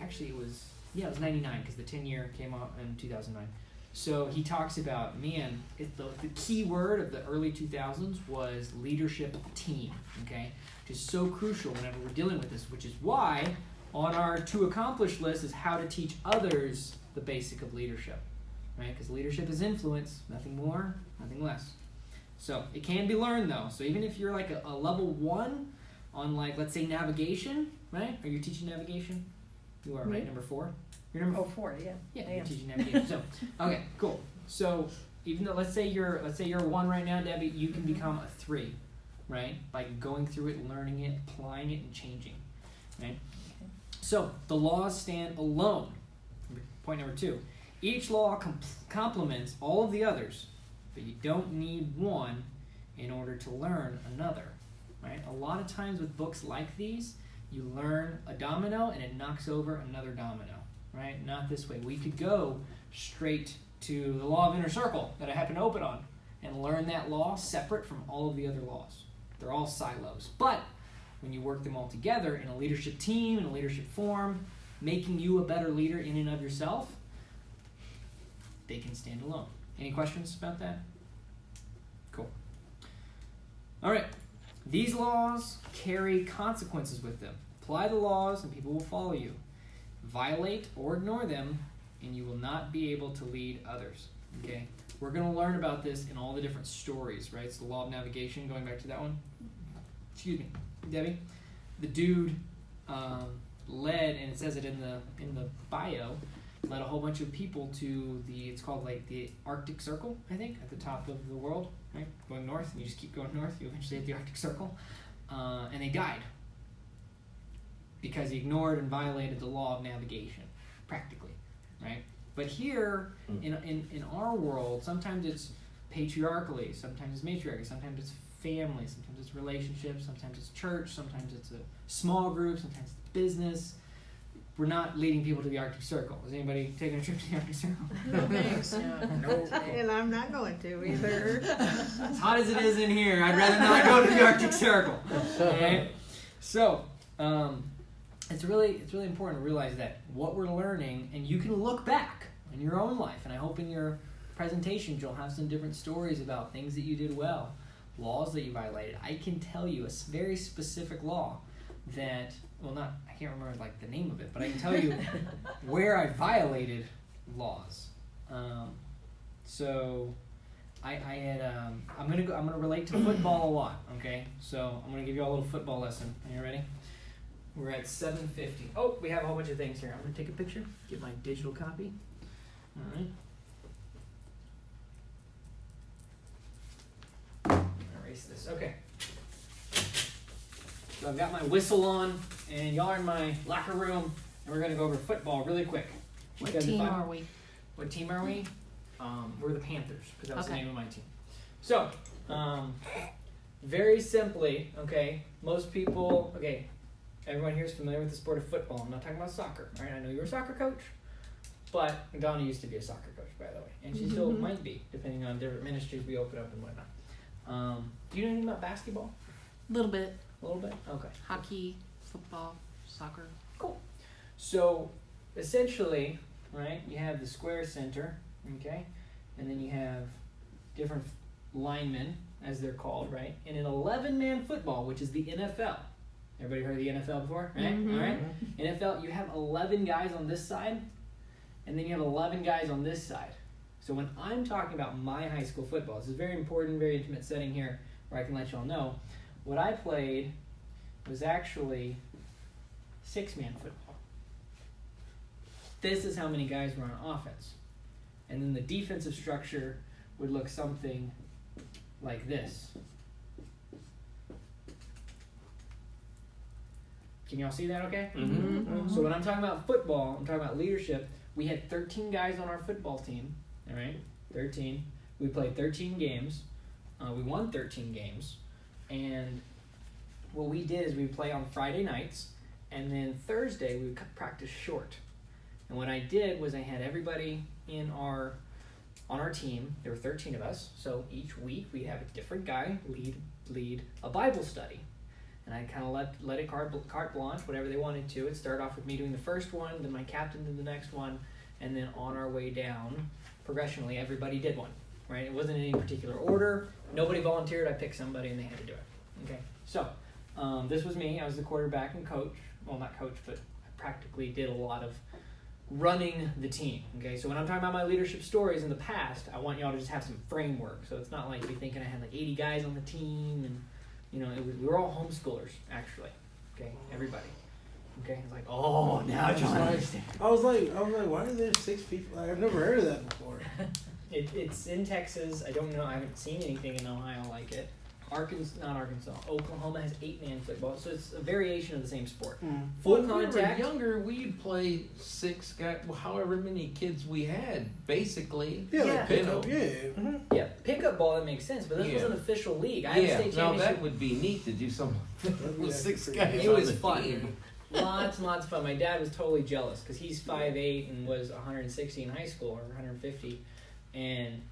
Actually, it was 99 because the 10-year came out in 2009. So he talks about, man, the key word of the early 2000s was leadership team, okay? Which is so crucial whenever we're dealing with this, which is why on our to accomplish list is how to teach others the basic of leadership, right? Because leadership is influence, nothing more, nothing less. So it can be learned though. So even if you're like a level 1 on like, let's say navigation, right? Are you teaching navigation? You are, right? Number 4? You're number 4, yeah. Yeah, I you're am. teaching navigation. So, okay, cool. So even though let's say you're a 1 right now, Debbie, you can become a 3, right? By going through it, learning it, applying it, and changing, right? Okay. So the laws stand alone. Point number 2. Each law complements all of the others, but you don't need one in order to learn another, right? A lot of times with books like these, you learn a domino and it knocks over another domino, right? Not this way. We could go straight to the law of inner circle that I happen to open on and learn that law separate from all of the other laws. They're all silos. But when you work them all together in a leadership team, in a leadership form, making you a better leader in and of yourself, they can stand alone. Any questions about that? Cool. All right. These laws carry consequences with them. Apply the laws and people will follow you. Violate or ignore them and you will not be able to lead others. Okay? We're going to learn about this in all the different stories, right? It's the law of navigation, going back to that one. Excuse me, Debbie. The dude led, and it says it in the bio, led a whole bunch of people to it's called like the Arctic Circle, I think, at the top of the world, right? Going north, and you just keep going north, you eventually hit the Arctic Circle, and they died because he ignored and violated the law of navigation, practically, right? But here, in our world, sometimes it's patriarchally, sometimes it's matriarchy, sometimes it's family, sometimes it's relationships, sometimes it's church, sometimes it's a small group, sometimes it's business. We're not leading people to the Arctic Circle. Is anybody taking a trip to the Arctic Circle? No thanks. No. And I'm not going to either. As hot as it is in here, I'd rather not go to the Arctic Circle. Okay? So, it's really important to realize that what we're learning, and you can look back in your own life, and I hope in your presentations you'll have some different stories about things that you did well, laws that you violated. I can tell you a very specific law that, I can't remember like the name of it, but I can tell you where I violated laws. So I had I'm gonna relate to football a lot. Okay, so I'm gonna give you all a little football lesson. Are you ready? We're at 7:50. Oh, we have a whole bunch of things here. I'm gonna take a picture. Get my digital copy. All right. Erase this. Okay. So I've got my whistle on, and y'all are in my locker room, and we're going to go over football really quick. What team are we? What team are we? We're the Panthers, because that was the Okay. name of my team. So, very simply, okay, most people, everyone here is familiar with the sport of football. I'm not talking about soccer, right? I know you're a soccer coach, but Donna used to be a soccer coach, by the way, and she still might be, depending on different ministries we open up and whatnot. Do you know anything about basketball? A little bit. A little bit? Okay. Hockey, football, soccer. Cool. So, essentially, right, you have the square center, okay? And then you have different linemen, as they're called, right? In an 11-man football, which is the NFL. Everybody heard of the NFL before, right? All right. NFL, you have 11 guys on this side, and then you have 11 guys on this side. So when I'm talking about my high school football, this is a very important, very intimate setting here where I can let y'all know. What I played was actually 6-man football. This is how many guys were on offense. And then the defensive structure would look something like this. Can y'all see that okay? So when I'm talking about football, I'm talking about leadership. We had 13 guys on our football team, all right? 13. We played 13 games. We won 13 games. And what we did is we play on Friday nights, and then Thursday we would practice short. And what I did was I had everybody on our team. There were 13 of us, so each week we'd have a different guy lead a Bible study. And I kind of let it carte blanche, whatever they wanted to. It started off with me doing the first one, then my captain did the next one, and then on our way down, progressionally, everybody did one, right? It wasn't in any particular order. Nobody volunteered. I picked somebody, and they had to do it. Okay, so this was me. I was the quarterback and coach. Well, not coach, but I practically did a lot of running the team. Okay, so when I'm talking about my leadership stories in the past, I want y'all to just have some framework. So it's not like you're thinking I had like 80 guys on the team and we were all homeschoolers, actually. Okay, everybody. Okay, it's like, oh, now John understand. I was like, why are there 6 people? I've never heard of that before. It's in Texas. I don't know. I haven't seen anything in Ohio like it. Oklahoma has 8-man football, so it's a variation of the same sport. Full when contact. we were younger, we'd play 6 guys, however many kids we had, basically. Yeah, Yeah. like pickup. Yeah. Yeah, pickup ball, that makes sense, but this was an official league. I had a state now championship. that would be neat to do something with 6 pretty guys. It on was the fun. team. Lots and lots of fun. My dad was totally jealous because he's 5'8" and was 160 in high school, or 150. And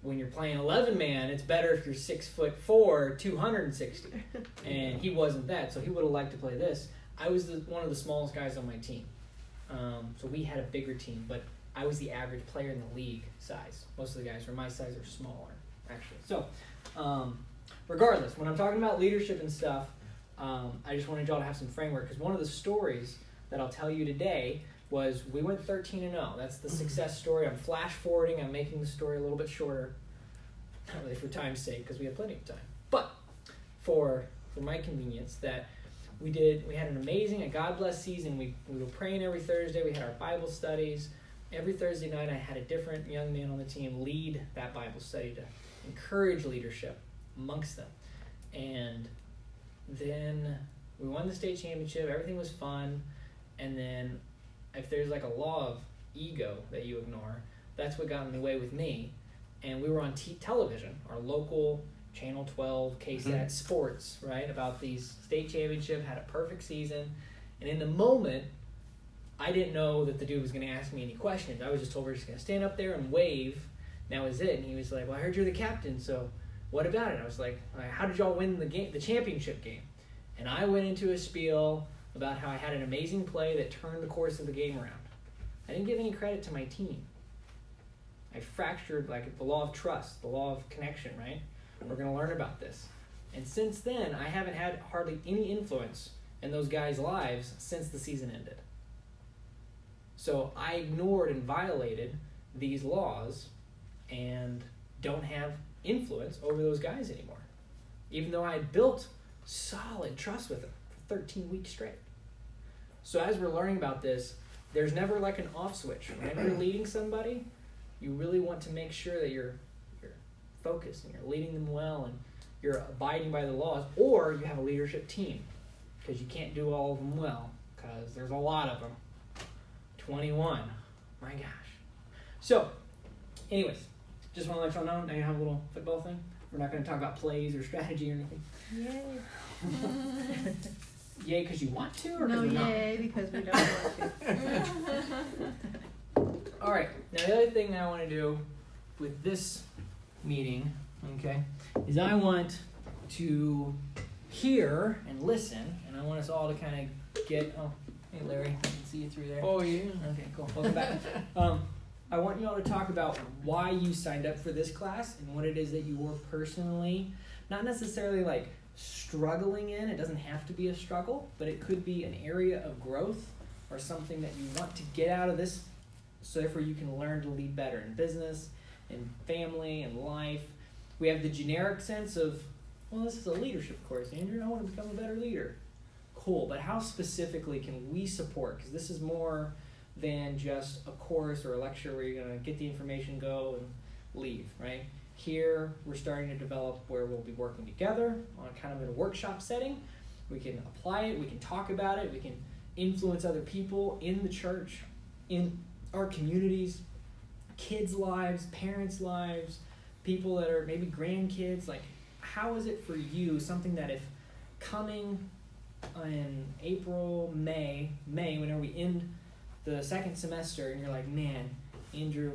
when you're playing 11-man, it's better if you're 6'4", 260. And he wasn't that, so he would have liked to play this. I was one of the smallest guys on my team. So we had a bigger team, but I was the average player in the league size. Most of the guys were my size or smaller, actually. So, regardless, when I'm talking about leadership and stuff, I just wanted y'all to have some framework, because one of the stories that I'll tell you today was we went 13-0. That's the success story. I'm flash forwarding. I'm making the story a little bit shorter, not really for time's sake, because we had plenty of time, but for my convenience, that we had an amazing, a God-blessed season. We were praying every Thursday. We had our Bible studies. Every Thursday night, I had a different young man on the team lead that Bible study to encourage leadership amongst them. And then we won the state championship. Everything was fun. And then if there's like a law of ego that you ignore, that's what got in the way with me. And we were on television, our local Channel 12, KSAT Sports, right, about these state championship, had a perfect season. And in the moment, I didn't know that the dude was going to ask me any questions. I was just told we're just going to stand up there and wave. And that was it. And he was like, well, I heard you're the captain, so what about it? I was like, how did y'all win the championship game? And I went into a spiel about how I had an amazing play that turned the course of the game around. I didn't give any credit to my team. I fractured like the law of trust, the law of connection, right? We're going to learn about this. And since then, I haven't had hardly any influence in those guys' lives since the season ended. So I ignored and violated these laws and don't have influence over those guys anymore, even though I had built solid trust with them for 13 weeks straight. So as we're learning about this, there's never like an off switch. Whenever you're leading somebody, you really want to make sure that you're focused and you're leading them well and you're abiding by the laws, or you have a leadership team, because you can't do all of them well, because there's a lot of them. 21. My gosh. So, anyways, just want to let y'all know, now you have a little football thing. We're not going to talk about plays or strategy or anything. Yay. Yay, because you want to, or No, because you're yay, because we don't want to. All right. Now, the other thing that I want to do with this meeting, okay, is I want to hear and listen, and I want us all to kind of get. Oh, hey, Larry, I can see you through there. Oh, yeah. Okay, cool. Welcome back. I want you all to talk about why you signed up for this class and what it is that you were personally, not necessarily like struggling in. It doesn't have to be a struggle, but it could be an area of growth or something that you want to get out of this, so therefore you can learn to lead better in business, in family, and life. We have the generic sense of, well, this is a leadership course, Andrew. I want to become a better leader. Cool, but how specifically can we support? Because this is more than just a course or a lecture where you're going to get the information, go, and leave, right? Here, we're starting to develop where we'll be working together on kind of in a workshop setting. We can apply it, we can talk about it, we can influence other people in the church, in our communities, kids' lives, parents' lives, people that are maybe grandkids. Like, how is it for you, something that if coming in April, May, whenever we end the second semester and you're like, man, Andrew,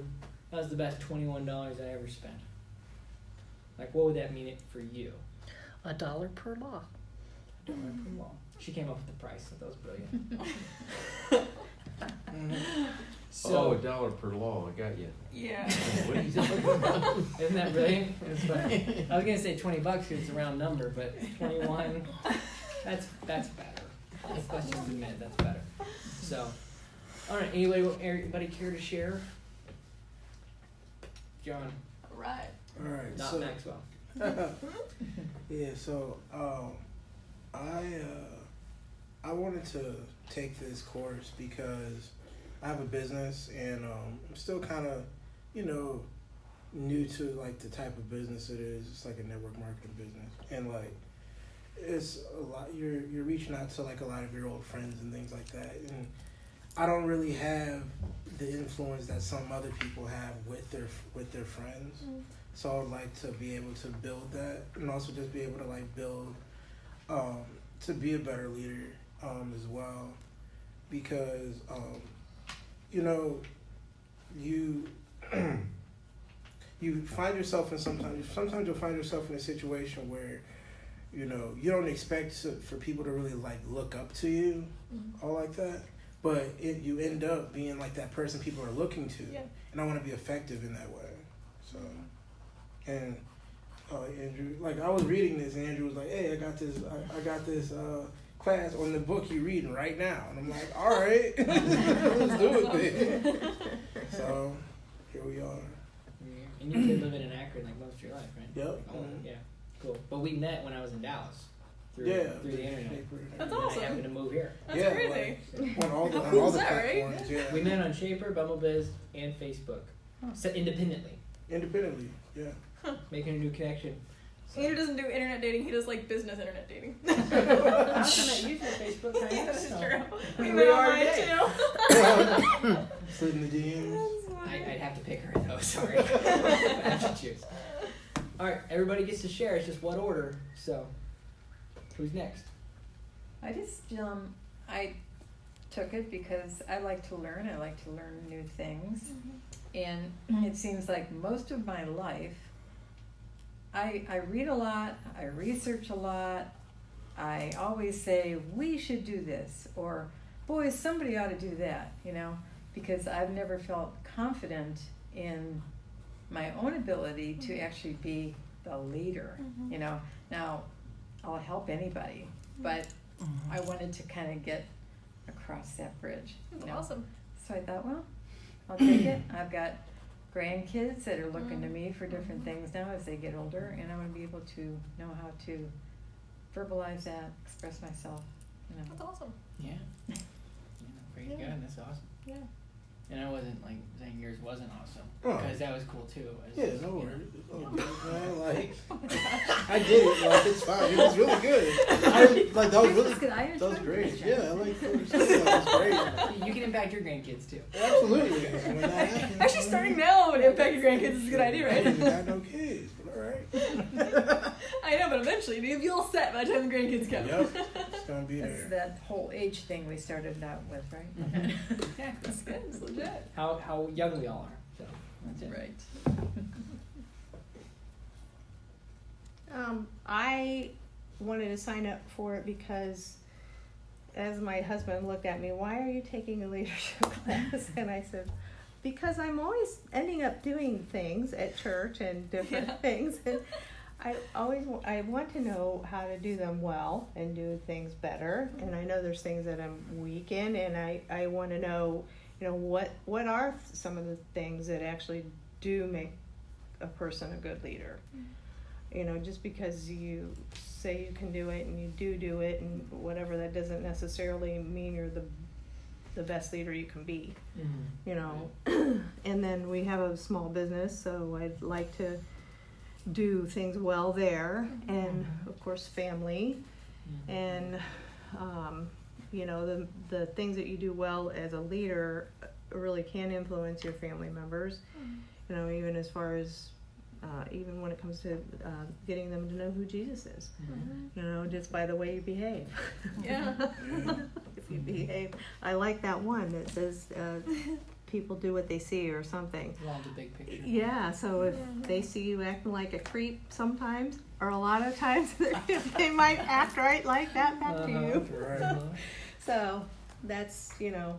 that was the best $21 I ever spent. Like, what would that mean for you? $1 per law. $1 per law. She came up with the price, so that was brilliant. Oh, $1 per law, I got you. Yeah. What are you talking about? Isn't that brilliant? It's funny. I was gonna say $20 because it's a round number, but 21. That's better. Let's just admit that's better. So, all right. Anybody care to share? John, Right. All right. not so, Maxwell. Yeah. So, I wanted to take this course because I have a business and I'm still kind of, new to like the type of business it is. It's like a network marketing business, and like it's a lot. You're reaching out to like a lot of your old friends and things like that, and I don't really have the influence that some other people have with their friends. So I would like to be able to build that, and also just be able to like build to be a better leader as well, because you find yourself in sometimes you'll find yourself in a situation where you don't expect for people to really like look up to you all like that, but you end up being like that person people are looking to. Yeah. And I want to be effective in that way. So, and Andrew, like I was reading this, and Andrew was like, "Hey, I got this class on the book you're reading right now," and I'm like, "All right, let's do it then." So here we are. And you could live in Akron like most of your life, right? Yep. Oh, yeah. Cool. But we met when I was in Dallas. Through the internet. That's And awesome. I happened to move here. That's crazy. Like, on all How the cool is that, right? platforms, yeah. We met on Shaper, BumbleBiz, and Facebook. So independently. Independently, yeah. Making a new connection. Andrew doesn't do internet dating, he does like business internet dating. I also met you through Facebook. How you That's know. true. We met are online today. too. Slid in the DMs. I'd have to pick her though, sorry. I have to choose. Alright, everybody gets to share, it's just what order, so who's next? I just I took it because I like to learn. I like to learn new things, and it seems like most of my life, I read a lot, I research a lot. I always say we should do this, or boy, somebody ought to do that, because I've never felt confident in my own ability to actually be the leader. Now I'll help anybody, but I wanted to kind of get across that bridge. That's awesome. So I thought, well, I'll take it. I've got grandkids that are looking to me for different things now as they get older, and I want to be able to know how to verbalize that, express myself. That's awesome. Yeah. Very good, that's awesome. Yeah. And I wasn't like saying yours wasn't awesome, Oh. because that was cool too. Yeah, no worries. It's all good, man. Like, I did it. Like, it's fine. It was really good. That was really good. that was great. Yeah, I like it. That was great. You can impact your grandkids too. Absolutely. When that happens, Actually, starting now would impact your grandkids is a good idea, I right? got no kids, but all right. I know, but eventually, you'll be all set by the time the grandkids come. Yep, it's gonna be That's there. that whole age thing we started out with, right? Yeah, That's good. It's legit. how young we all are. So that's it. Right. I wanted to sign up for it because as my husband looked at me, "Why are you taking a leadership class?" And I said, because I'm always ending up doing things at church and different things, and I want to know how to do them well and do things better, and I know there's things that I'm weak in, and I want to know, what are some of the things that actually do make a person a good leader. Just because you say you can do it and you do it and whatever, that doesn't necessarily mean you're the best leader you can be. And then we have a small business, so I'd like to do things well there, and of course family, and the things that you do well as a leader really can influence your family members, even as far as even when it comes to getting them to know who Jesus is. Mm-hmm. You know, just by the way you behave. Yeah. If you behave. I like that one that says people do what they see or something. Well, the big picture. Yeah, so if they see you acting like a creep sometimes, or a lot of times, they might act right like that back to you. Right. So that's, you know,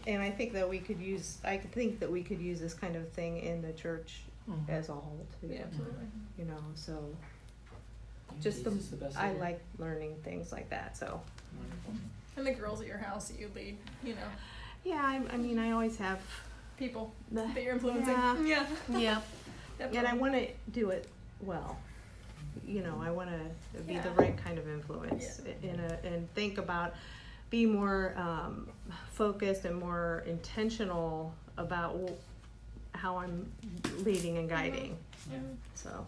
and I think that we could use this kind of thing in the church as a whole too. Yeah, absolutely. You know, so Jesus just is the best I leader. like learning things like that. So Wonderful. And the girls at your house that you lead, you know, yeah, I mean, I always have people the that you're influencing. Yeah. Yeah. Yeah. Definitely. and I want to do it well. You know, I want to be the Yeah. right kind of influence and think about, be more focused and more intentional about how I'm leading and guiding. Yeah, So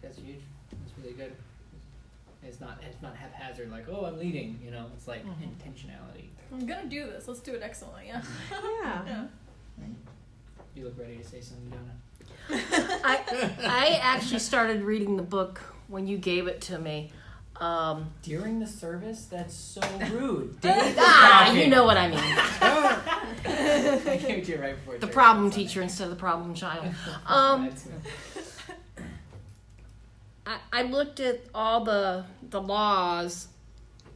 that's huge. That's really good. It's not haphazard like, oh, I'm leading. You know, it's like intentionality. I'm gonna do this. Let's do it excellently. Yeah. yeah, You look ready to say something, Donna. I actually started reading the book when you gave it to me. During the service? That's so rude. You know what I mean. I gave it to you right before The church. problem teacher instead of the problem child. That's- I looked at all the laws,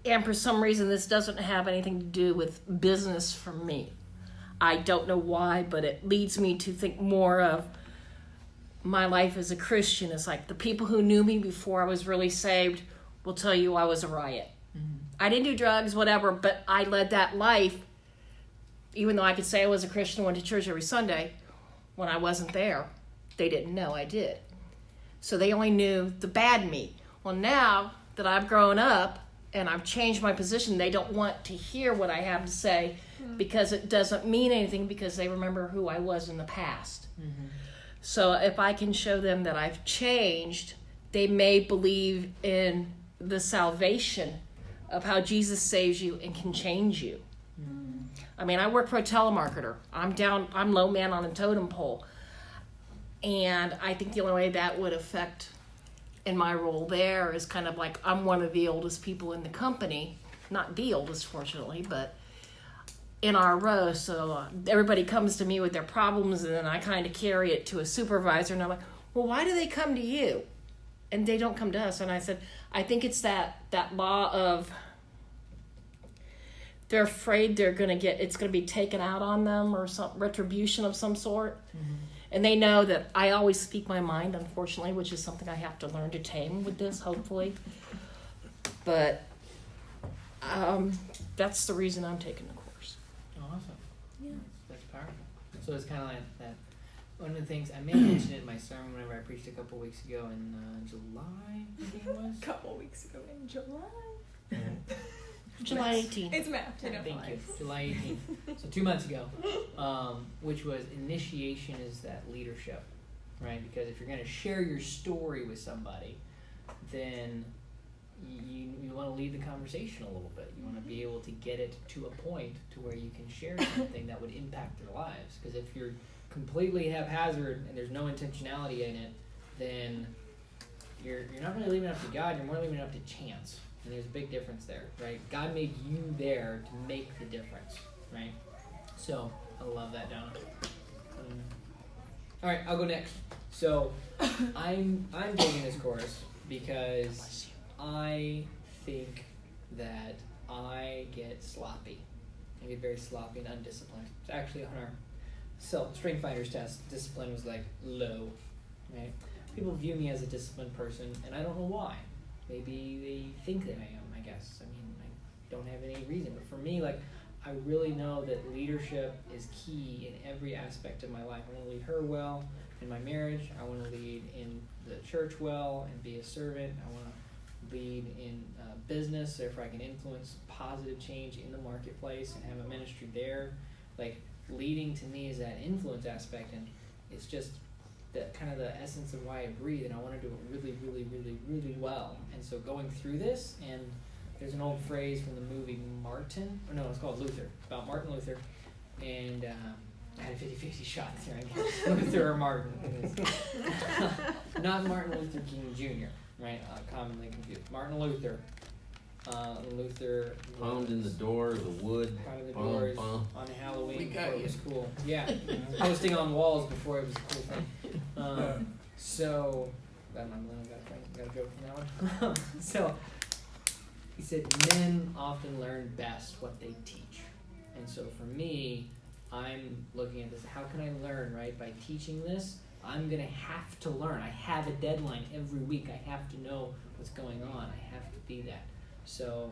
and for some reason this doesn't have anything to do with business for me. I don't know why, but it leads me to think more of my life as a Christian. It's like the people who knew me before I was really saved will tell you I was a riot. I didn't do drugs, whatever, but I led that life, even though I could say I was a Christian, went to church every Sunday. When I wasn't there, they didn't know I did. So they only knew the bad me. Well, now that I've grown up and I've changed my position, they don't want to hear what I have to say because it doesn't mean anything because they remember who I was in the past. So if I can show them that I've changed, they may believe in the salvation of how Jesus saves you and can change you. I mean, I work for a telemarketer. I'm low man on a totem pole. And I think the only way that would affect in my role there is kind of like I'm one of the oldest people in the company. Not the oldest, fortunately, but in our row. So everybody comes to me with their problems, and then I kind of carry it to a supervisor. And I'm like, well, why do they come to you? And they don't come to us. And I said, I think it's that law of they're afraid it's going to be taken out on them or some retribution of some sort. And they know that I always speak my mind, unfortunately, which is something I have to learn to tame with this, hopefully. But that's the reason I'm taking the course. Awesome. Yeah. That's powerful. So it's kind of like that. One of the things, I may have mentioned it in my sermon whenever I preached a couple weeks ago in July, I think it was. A couple weeks ago in July. July 18th. It's math. You know, Thank you. July 18th. So 2 months ago, which was initiation is that leadership, right? Because if you're going to share your story with somebody, then you want to lead the conversation a little bit. You want to be able to get it to a point to where you can share something that would impact their lives. Because if you're completely haphazard and there's no intentionality in it, then you're not really leaving it up to God. You're more leaving it up to chance. And there's a big difference there, right? God made you there to make the difference, right? So I love that, Donna. All right, I'll go next. So I'm taking this course because I think that I get sloppy. I get very sloppy and undisciplined. It's actually on our Strength Finders test, discipline was like low, right? People view me as a disciplined person, and I don't know why. Maybe they think that I am, I guess. I mean, I don't have any reason. But for me, like, I really know that leadership is key in every aspect of my life. I want to lead her well in my marriage. I want to lead in the church well and be a servant. I want to lead in business, so if I can influence positive change in the marketplace and have a ministry there. Like, leading to me is that influence aspect, and it's just that kind of the essence of why I breathe, and I want to do it really, really, really, really well. And so going through this, and there's an old phrase from the movie it's called Luther, about Martin Luther, and I had a 50-50 shot there, I guess. Luther or Martin. Not Martin Luther King Jr., right? Commonly confused. Martin Luther. Luther Pound in the door, the wood. Pound in the doors bum. on Halloween We before got it you. was cool. Yeah, posting on walls before it was a cool thing. So, got a joke from that one. So, he said, men often learn best what they teach. And so for me, I'm looking at this, how can I learn, right? By teaching this, I'm going to have to learn. I have a deadline every week. I have to know what's going on. I have to be that. So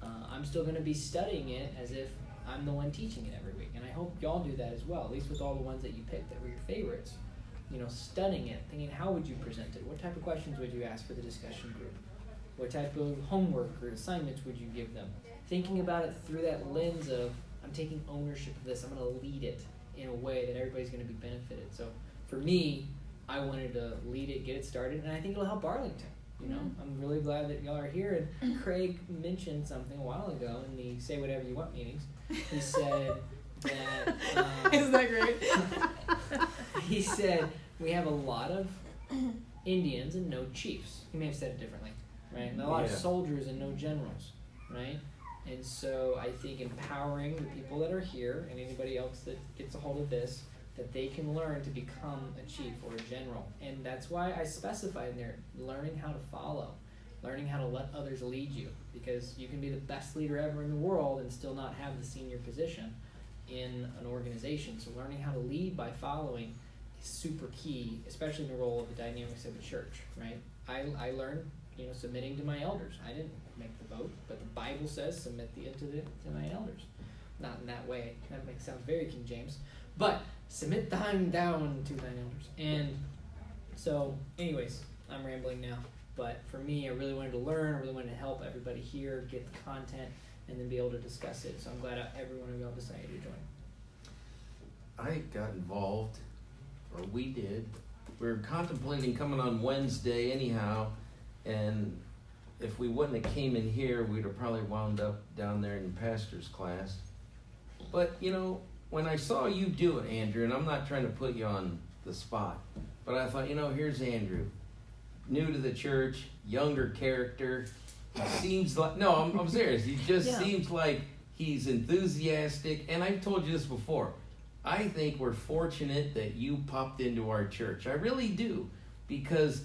I'm still going to be studying it as if I'm the one teaching it every week. And I hope y'all do that as well, at least with all the ones that you picked that were your favorites. You know, studying it, thinking how would you present it? What type of questions would you ask for the discussion group? What type of homework or assignments would you give them? Thinking about it through that lens of, I'm taking ownership of this. I'm going to lead it in a way that everybody's going to be benefited. So for me, I wanted to lead it, get it started, and I think it'll help Arlington. You know, I'm really glad that y'all are here. And Craig mentioned something a while ago in the Say Whatever You Want meetings. He said that... Isn't that great? He said, we have a lot of Indians and no chiefs. He may have said it differently, right? And a lot of soldiers and no generals, right? And so I think empowering the people that are here and anybody else that gets a hold of this, that they can learn to become a chief or a general. And that's why I specified in there, learning how to follow, learning how to let others lead you. Because you can be the best leader ever in the world and still not have the senior position in an organization. So learning how to lead by following is super key, especially in the role of the dynamics of a church, right? I learned, you know, submitting to my elders. I didn't make the vote, but the Bible says submit to my elders. Not in that way. That sounds very King James. But submit thine down to thine elders. And so, anyways, I'm rambling now. But for me, I really wanted to learn. I really wanted to help everybody here get the content and then be able to discuss it. So I'm glad every one of y'all decided to join. I got involved, or we did. We were contemplating coming on Wednesday anyhow, and if we wouldn't have came in here, we'd have probably wound up down there in pastor's class. But, you know, when I saw you do it, Andrew, and I'm not trying to put you on the spot, but I thought, you know, here's Andrew, new to the church, younger character. He seems like, no, I'm serious. He just seems like he's enthusiastic. And I've told you this before. I think we're fortunate that you popped into our church. I really do. Because,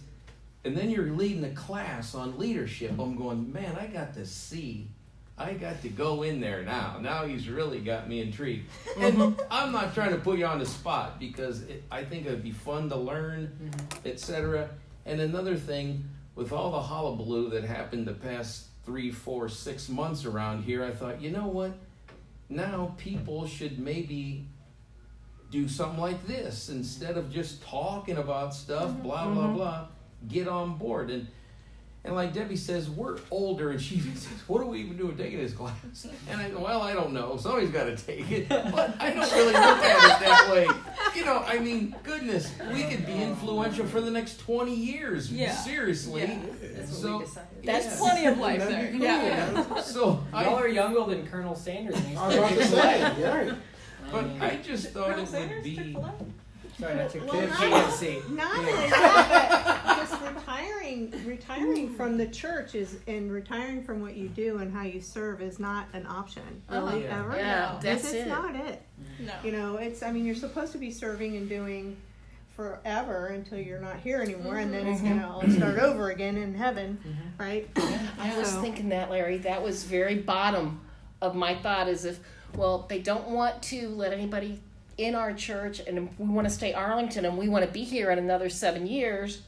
and then you're leading a class on leadership. I'm going, man, I got to see. I got to go in there now. Now he's really got me intrigued. And I'm not trying to put you on the spot because I think it'd be fun to learn, etc. And another thing, with all the hullabaloo that happened the past 3, 4, 6 months around here, I thought, you know what? Now people should maybe do something like this instead of just talking about stuff, blah, blah, blah. Get on board. And like Debbie says, we're older, and she says, what do we even do with taking this class? And I go, well, I don't know. Somebody's got to take it. But I don't really look at it that way. You know, I mean, goodness, we could be influential for the next 20 years. Yeah. Seriously. Yeah. That's So, what we decided. That's plenty of life That'd there. be cool. Yeah. So Y'all are younger than Colonel Sanders. And he's I was about to say, right. But I just thought it would be... Sorry, I took Well, KFC. Not only that, but just retiring from the church and retiring from what you do and how you serve is not an option, really, Yeah. ever. Yeah, that's it's it. not it. No. You know, you're supposed to be serving and doing forever until you're not here anymore, and then it's gonna all start over again in heaven, right? I was thinking that, Larry. That was very bottom of my thought, is if, well, they don't want to let anybody in our church, and we want to stay Arlington, and we want to be here in another 7 years,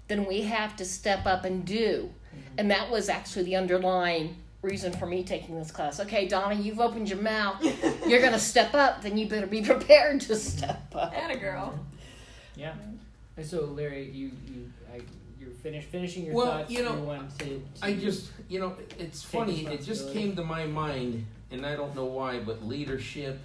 then we have to step up and do. And that was actually the underlying reason for me taking this class. Okay, Donna, you've opened your mouth. You're going to step up, then you better be prepared to step up. Atta girl. Yeah. And so, Larry, you're finishing your Well, thoughts. you know, want to I just, you know, it's funny. It just responsibility. came to my mind, and I don't know why, but leadership.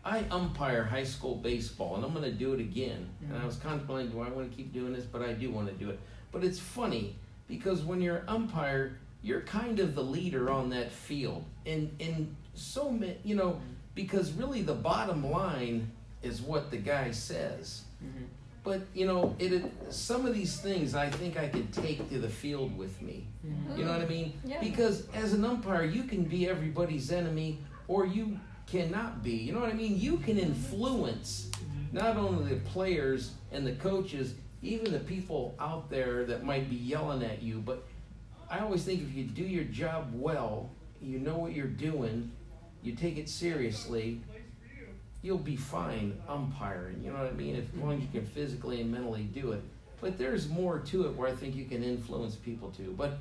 I umpire high school baseball, and I'm going to do it again. And I was contemplating, do I want to keep doing this? But I do want to do it. But it's funny, because when you're an umpire, you're kind of the leader on that field. And so many, you know, because really the bottom line, is what the guy says. Mhm. But some of these things I think I could take to the field with me. Mhm. You know what I mean? Yeah. Because as an umpire, you can be everybody's enemy, or you cannot be. You know what I mean? You can influence not only the players and the coaches, even the people out there that might be yelling at you. But I always think if you do your job well, you know what you're doing, you take it seriously, you'll be fine umpiring. You know what I mean? As long as you can physically and mentally do it. But there's more to it where I think you can influence people too. But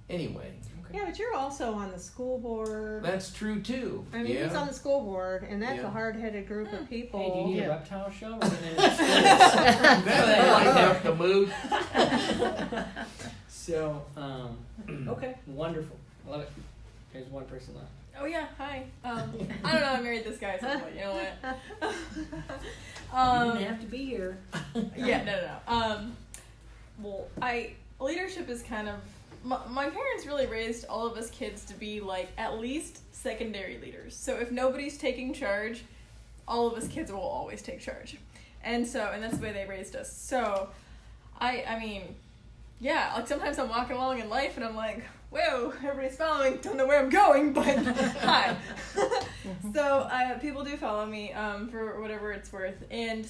anyway, Yeah, but you're also on the school board. that's true too. I mean, he's on the school board, and that's Yeah. a hard-headed group of people. Hey, do you need Yeah. a reptile show? We're gonna That lighten up the mood. So, okay, wonderful. I love it. There's one person left. Oh yeah, hi. I don't know. I married this guy, so I'm like, you know what? You didn't have to be here. Yeah, no. Well, leadership is kind of my parents really raised all of us kids to be like at least secondary leaders. So if nobody's taking charge, all of us kids will always take charge, and that's the way they raised us. So, I mean, yeah, like sometimes I'm walking along in life and I'm like, whoa, everybody's following, don't know where I'm going, but hi. So people do follow me for whatever it's worth, and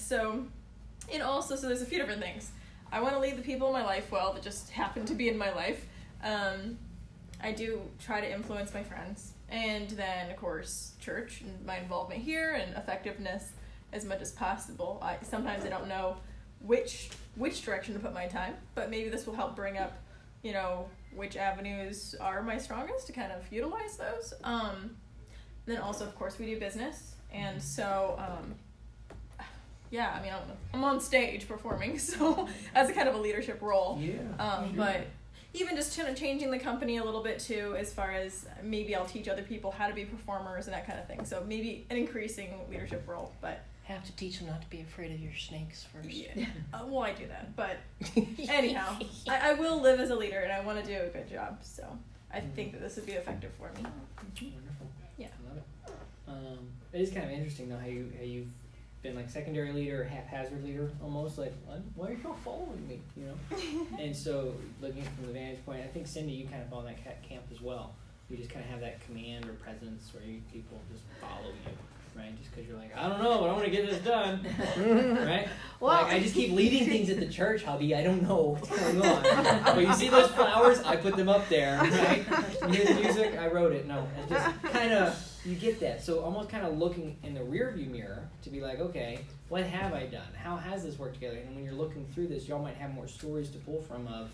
also there's a few different things. I want to lead the people in my life well that just happen to be in my life. I do try to influence my friends, and then of course church and my involvement here and effectiveness as much as possible. Sometimes I don't know which direction to put my time, but maybe this will help bring up, which avenues are my strongest to kind of utilize those. Then also, of course, we do business, and so, yeah, I mean, I'm on stage performing, so as a kind of a leadership role. Yeah. Sure. But even just kind of changing the company a little bit too, as far as maybe I'll teach other people how to be performers and that kind of thing. So maybe an increasing leadership role, but. Have to teach them not to be afraid of your snakes first. Yeah. Well, I do that, but anyhow, I will live as a leader, and I want to do a good job. So I think that this would be effective for me. Wonderful. Yeah. I love it. It is kind of interesting though how you've been like secondary leader or haphazard leader almost, like why are you not following me? And so looking from the vantage point, I think Cindy, you kind of fall in that camp as well. You just kind of have that command or presence where people just follow you. Right, just because you're like, I don't know, but I want to get this done, right? Well, like I just keep leading things at the church, hubby. I don't know what's going on. But you see those flowers? I put them up there, right? You hear the music? I wrote it. No, it's just kind of you get that. So almost kind of looking in the rearview mirror to be like, okay, what have I done? How has this worked together? And when you're looking through this, y'all might have more stories to pull from of,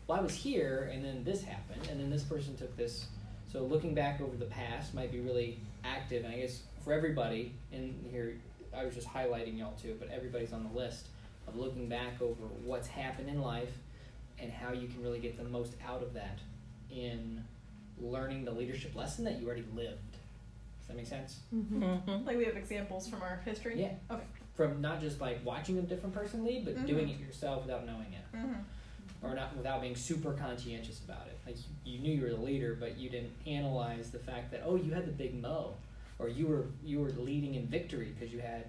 well, I was here, and then this happened, and then this person took this. So looking back over the past might be really active, and I guess for everybody in here, I was just highlighting y'all too, but everybody's on the list of looking back over what's happened in life and how you can really get the most out of that in learning the leadership lesson that you already lived. Does that make sense? Mm-hmm. Like we have examples from our history. Yeah. Okay. From not just like watching a different person lead, but doing it yourself without knowing it. Mm-hmm. Or not without being super conscientious about it. Like you knew you were the leader, but you didn't analyze the fact that you had the big mo, or you were leading in victory because you had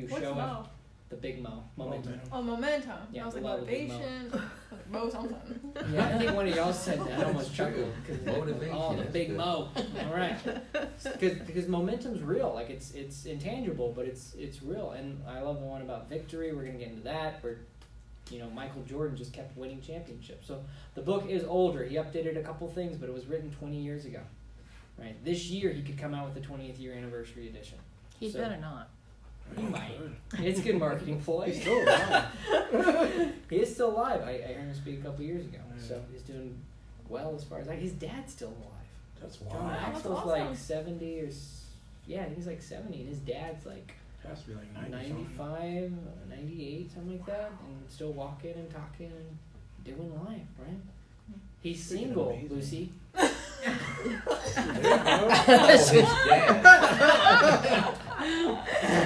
What's show Mo? up the big mo momentum. Oh, momentum. Yeah, I was like love the big Mo. motivation. Mo something. Yeah, I think one of y'all said that. I almost chuckled because Motivation the is big good. mo. All right, because momentum's real. Like it's intangible, but it's real. And I love the one about victory. We're gonna get into that. Michael Jordan just kept winning championships. So the book is older. He updated a couple things, but it was written 20 years ago. Right. This year he could come out with the 20th year anniversary edition. He So- better not. He might. It's good marketing ploy. He's still alive. He is still alive. I heard him speak a couple years ago. So he's doing well as far as his dad's still alive. That's John wild. Maxwell's awesome. like 70 he's like 70 and his dad's like Has to be like 90 something. 95, 98, something like that, and still walking and talking and doing life, right? He's Freaking single, amazing. Lucy.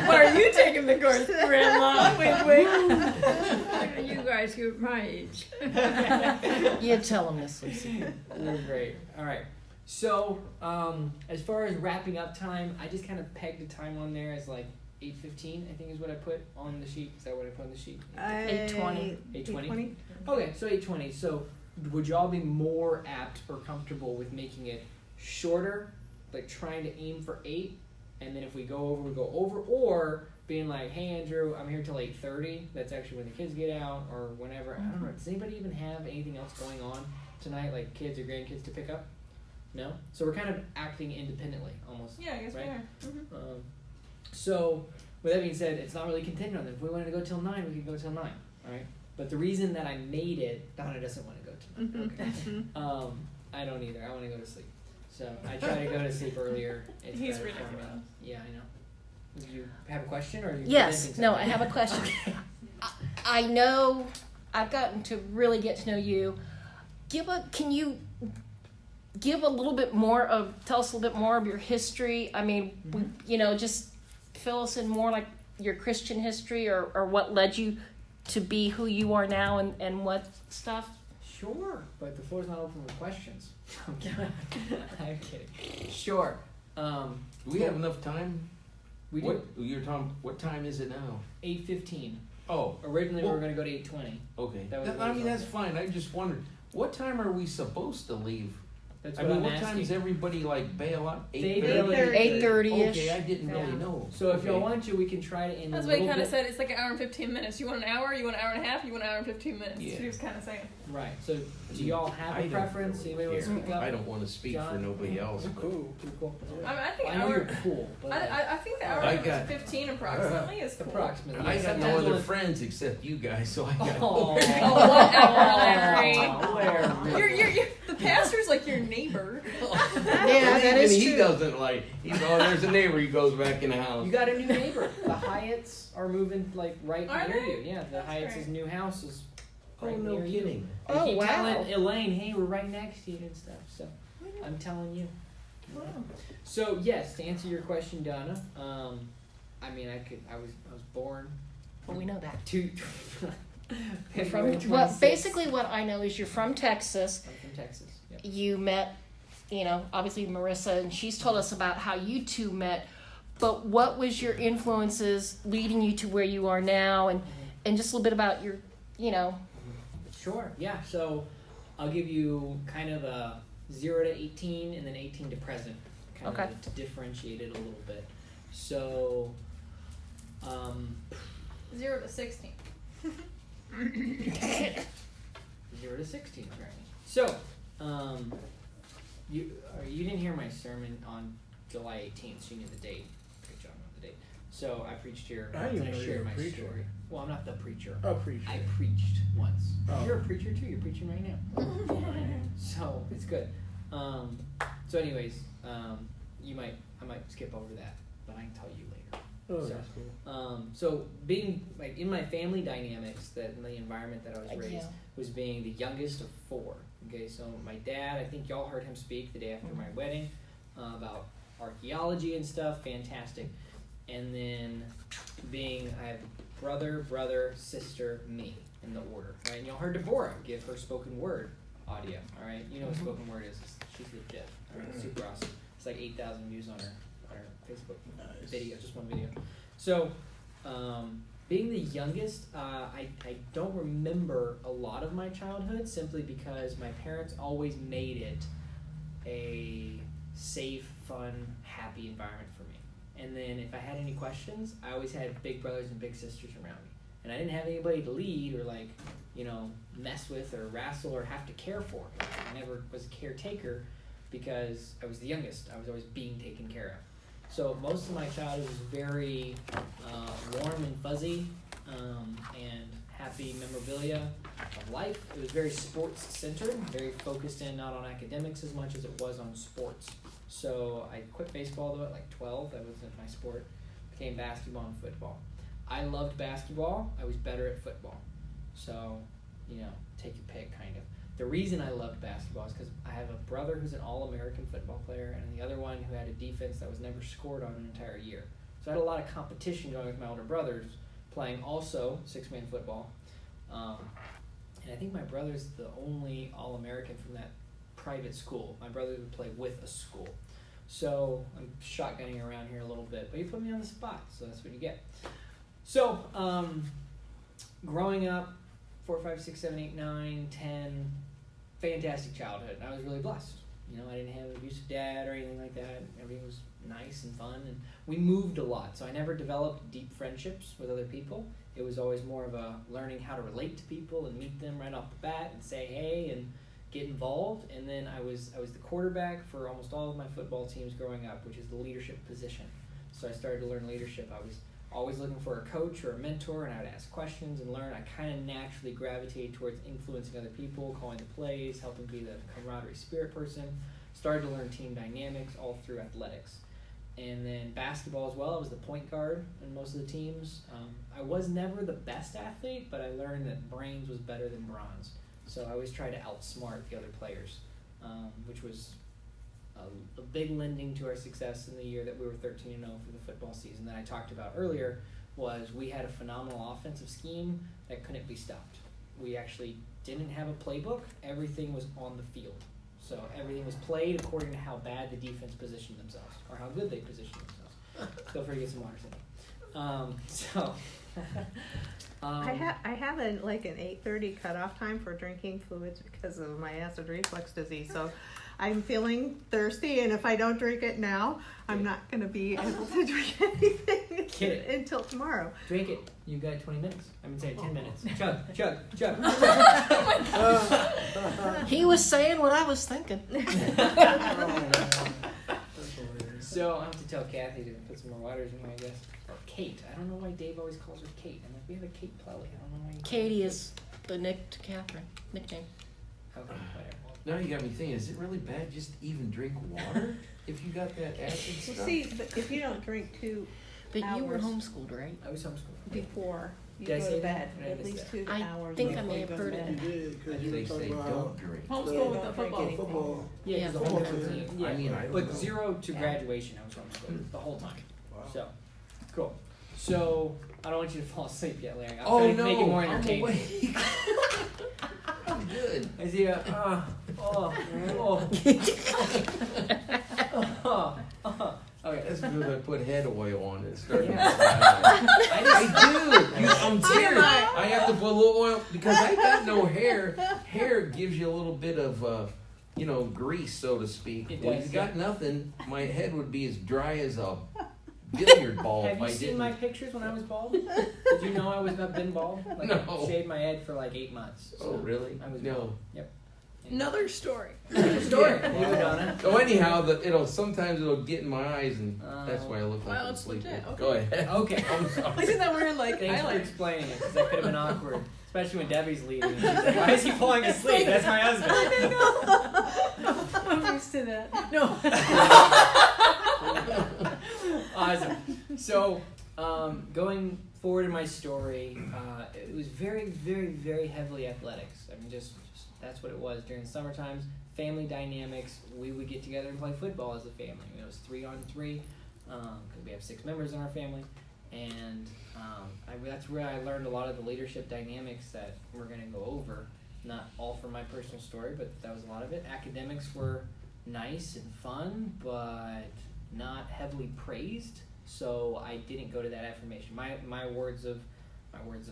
Why are you taking the course, Grandma? Wink, wink. You guys are my age. You tell him this, Lucy. You're great. All right. So, as far as wrapping up time, I just kind of pegged a time on there as like 8:15, I think is what I put on the sheet. Is that what I put on the sheet? 8:20. 8:20? Okay, so 8:20. So would y'all be more apt or comfortable with making it shorter, like trying to aim for 8, and then if we go over, we go over, or being like, hey Andrew, I'm here till 8:30. That's actually when the kids get out, or whenever. I don't know. Does anybody even have anything else going on tonight, like kids or grandkids to pick up? No? So we're kind of acting independently, almost. Yeah, I guess right? we are. Mm-hmm. So, with that being said, it's not really contingent on that. If we wanted to go till 9, we could go till 9, alright? But the reason that I made it, Donna doesn't want to go till 9. Okay. I don't either. I want to go to sleep. So, I try to go to sleep earlier. It's He's better for me. ridiculous. Yeah, I know. Do you have a question, or are you Yes. presenting No, something? I have a question. I know I've gotten to really get to know you. Can you give a little bit more of, tell us a little bit more of your history? I mean, just fill us in more, like your Christian history, or what led you to be who you are now, and what stuff? Sure, but the floor's not open for questions. I'm kidding. Sure. Do we have enough time? We do. What time is it now? 8:15. Oh, Originally, we well- were going to go to 8:20. okay. That was I mean, that's fine. I just wondered, what time are we supposed to leave? That's I what mean, I'm what asking. time does everybody like bail out? They 8:30? 8:30ish. Okay, I didn't really know. So if y'all Okay. want to, we can try to end That's a what he little kind of bit. said. It's like an hour and 15 minutes. You want an hour? You want an hour and a half? You want an hour and 15 minutes? Yeah. That's what he was kind of saying. Right. So do y'all have I a don't preference? really Anybody want to care. speak up? I don't want to speak John? for nobody else. I'm cool. Pretty cool. I think I know hour. you're cool, but I think the hour I and got- 15 approximately is cool. approximately. I Yeah, got no sometimes other we'll- friends except you guys, so I got. Oh, whatever, Larry. Larry. You're the pastor's like your neighbor. Yeah, that is He true. doesn't like. There's a neighbor. He goes back in the house. You got a new neighbor. The Hyatts are moving like right Are near they? you. Yeah, the That's Hyatts' great. new house is Oh, right no near kidding. you. Oh, I keep wow. telling Elaine, hey, we're right next to you and stuff. So I'm telling you. So yes, to answer your question, Donna. I mean, I was born Well, we know that. to. You're from, February well, 26th. basically what I know is you're from Texas. I'm from Texas. Yep. You met, obviously Marissa, and she's told us about how you two met. But what was your influences leading you to where you are now, and just a little bit about your, Sure. Yeah. So I'll give you kind of a 0 to 18 and then 18 to present, kind Okay. of to differentiate it a little bit. So, 0 to 16. 0 to 16 apparently. So, you didn't hear my sermon on July 18th, so you knew the date. Good job on the date. So I preached here I once didn't and I know you were shared a my preacher. story. Well, I'm not the preacher. Oh, preacher. I preached once. Oh. You're a preacher too. You're preaching right now. So it's good. So anyways, I might skip over that, but I can tell you later. Oh, So, that's cool. So being like in my family dynamics, that in the environment that I was raised, Yeah. was being the youngest of 4. Okay, so my dad, I think y'all heard him speak the day after my wedding about archaeology and stuff. Fantastic. And then I have brother, sister, me in the order, right? And y'all heard Deborah give her spoken word audio, all right? You know what spoken word is. She's legit. All right? Super awesome. It's like 8,000 views on her Facebook video, just one video. So, being the youngest, I don't remember a lot of my childhood simply because my parents always made it a safe, fun, happy environment for me. And then if I had any questions, I always had big brothers and big sisters around me. And I didn't have anybody to lead or mess with or wrestle or have to care for. I never was a caretaker because I was the youngest. I was always being taken care of. So most of my childhood was very warm and fuzzy and happy memorabilia of life. It was very sports-centered, very focused in not on academics as much as it was on sports. So I quit baseball though at like 12. That wasn't my sport. Became basketball and football. I loved basketball. I was better at football. So, take your pick kind of. The reason I loved basketball is because I have a brother who's an All-American football player and the other one who had a defense that was never scored on an entire year. So I had a lot of competition going with my older brothers playing also 6-man football. And I think my brother's the only All-American from that private school. My brother would play with a school. So I'm shotgunning around here a little bit, but you put me on the spot, so that's what you get. So, growing up, 4, 5, 6, 7, 8, 9, 10, fantastic childhood. I was really blessed. You know, I didn't have an abusive dad or anything like that. Everything was nice and fun, and we moved a lot. So I never developed deep friendships with other people. It was always more of a learning how to relate to people and meet them right off the bat and say hey and get involved. And then I was the quarterback for almost all of my football teams growing up, which is the leadership position. So I started to learn leadership. I was always looking for a coach or a mentor, and I would ask questions and learn. I kind of naturally gravitated towards influencing other people, calling the plays, helping be the camaraderie spirit person. Started to learn team dynamics all through athletics. And then basketball as well. I was the point guard in most of the teams. I was never the best athlete, but I learned that brains was better than bronze. So I always tried to outsmart the other players, which was a big lending to our success in the year that we were 13-0 for the football season that I talked about earlier. Was we had a phenomenal offensive scheme that couldn't be stopped. We actually didn't have a playbook. Everything was on the field. So everything was played according to how bad the defense positioned themselves, or how good they positioned themselves. Feel free to get some water, Cindy. I have an 8:30 cutoff time for drinking fluids because of my acid reflux disease. So I'm feeling thirsty, and if I don't drink it now, I'm not going to be able to drink anything until tomorrow. Drink it. You got 20 minutes. I mean, say 10 minutes. Chug, chug, chug. He was saying what I was thinking. So I have to tell Kathy to put some more waters in my, I guess. Or Kate. I don't know why Dave always calls her Kate. I'm like, we have a Kate Plelly. I don't know why you Katie is the nickname. Okay, whatever. Now you got me thinking, is it really bad just to even drink water if you got that acid Well, stuff? see, but if you don't drink 2 But you were hours homeschooled, right? I was homeschooled. before you Did I go say to that? bed, Or did I at miss least that? 2 I hours think I before may you have go to heard it. bed. You did, because you They were say talking about don't drink. Homeschool with the the football. football. Yeah, Yeah, the football whole team. team. Yeah. I mean, I don't But know. 0 to Yeah. graduation, I was homeschooled the whole time. Wow. So, cool. So, I don't want you to fall asleep yet, Larry. I'll Oh try to no, make it more I'm entertaining. awake. I'm good. I see Okay. That's because I put head oil on it. Starting Yeah. to I do. I'm serious. I have to put a little oil because I got no hair. Hair gives you a little bit of, grease, so to speak. It Well, does, you got nothing. My head would be as dry as a billiard ball Have if you I seen didn't. my pictures when I was bald? Did you know I was been bald? Like, No. I shaved my head for like 8 months. Oh, really? I was No. bald. Yep. Another story. Story. Yeah. You, Donna. So anyhow, sometimes it'll get in my eyes, and that's why I look like Well, I'm it's sleeping. legit. Okay. Go ahead. Okay. I'm sorry. Isn't that weird? Like, Thanks I for like. explaining it, because that could have been awkward. Especially when Debbie's leaving. She's like, why is he falling asleep? That's my husband. I'm used to that. No. Awesome. So, going forward in my story, it was very, very, very heavily athletics. I mean, just that's what it was during the summer times. Family dynamics. We would get together and play football as a family. It was 3-on-3 because we have 6 members in our family, and that's where I learned a lot of the leadership dynamics that we're going to go over. Not all from my personal story, but that was a lot of it. Academics were nice and fun, but not heavily praised. So I didn't go to that affirmation. My words of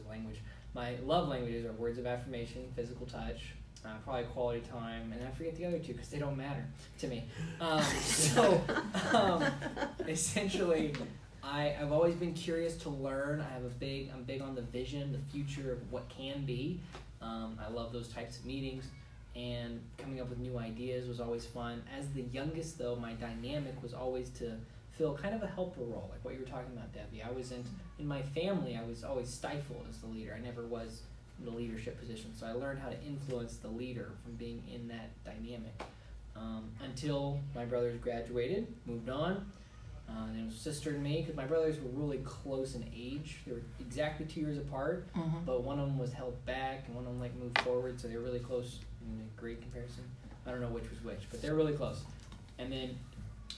language. My love languages are words of affirmation, physical touch, probably quality time, and I forget the other 2 because they don't matter to me. Essentially, I've always been curious to learn. I'm big on the vision, the future of what can be. I love those types of meetings, and coming up with new ideas was always fun. As the youngest, though, my dynamic was always to fill kind of a helper role, like what you were talking about, Debbie. I wasn't in my family. I was always stifled as the leader. I never was in the leadership position, so I learned how to influence the leader from being in that dynamic until my brothers graduated, moved on. And it was sister and me, because my brothers were really close in age. They were exactly 2 years apart, but one of them was held back and one of them moved forward, so they were really close in a grade comparison. I don't know which was which, but they're really close. And then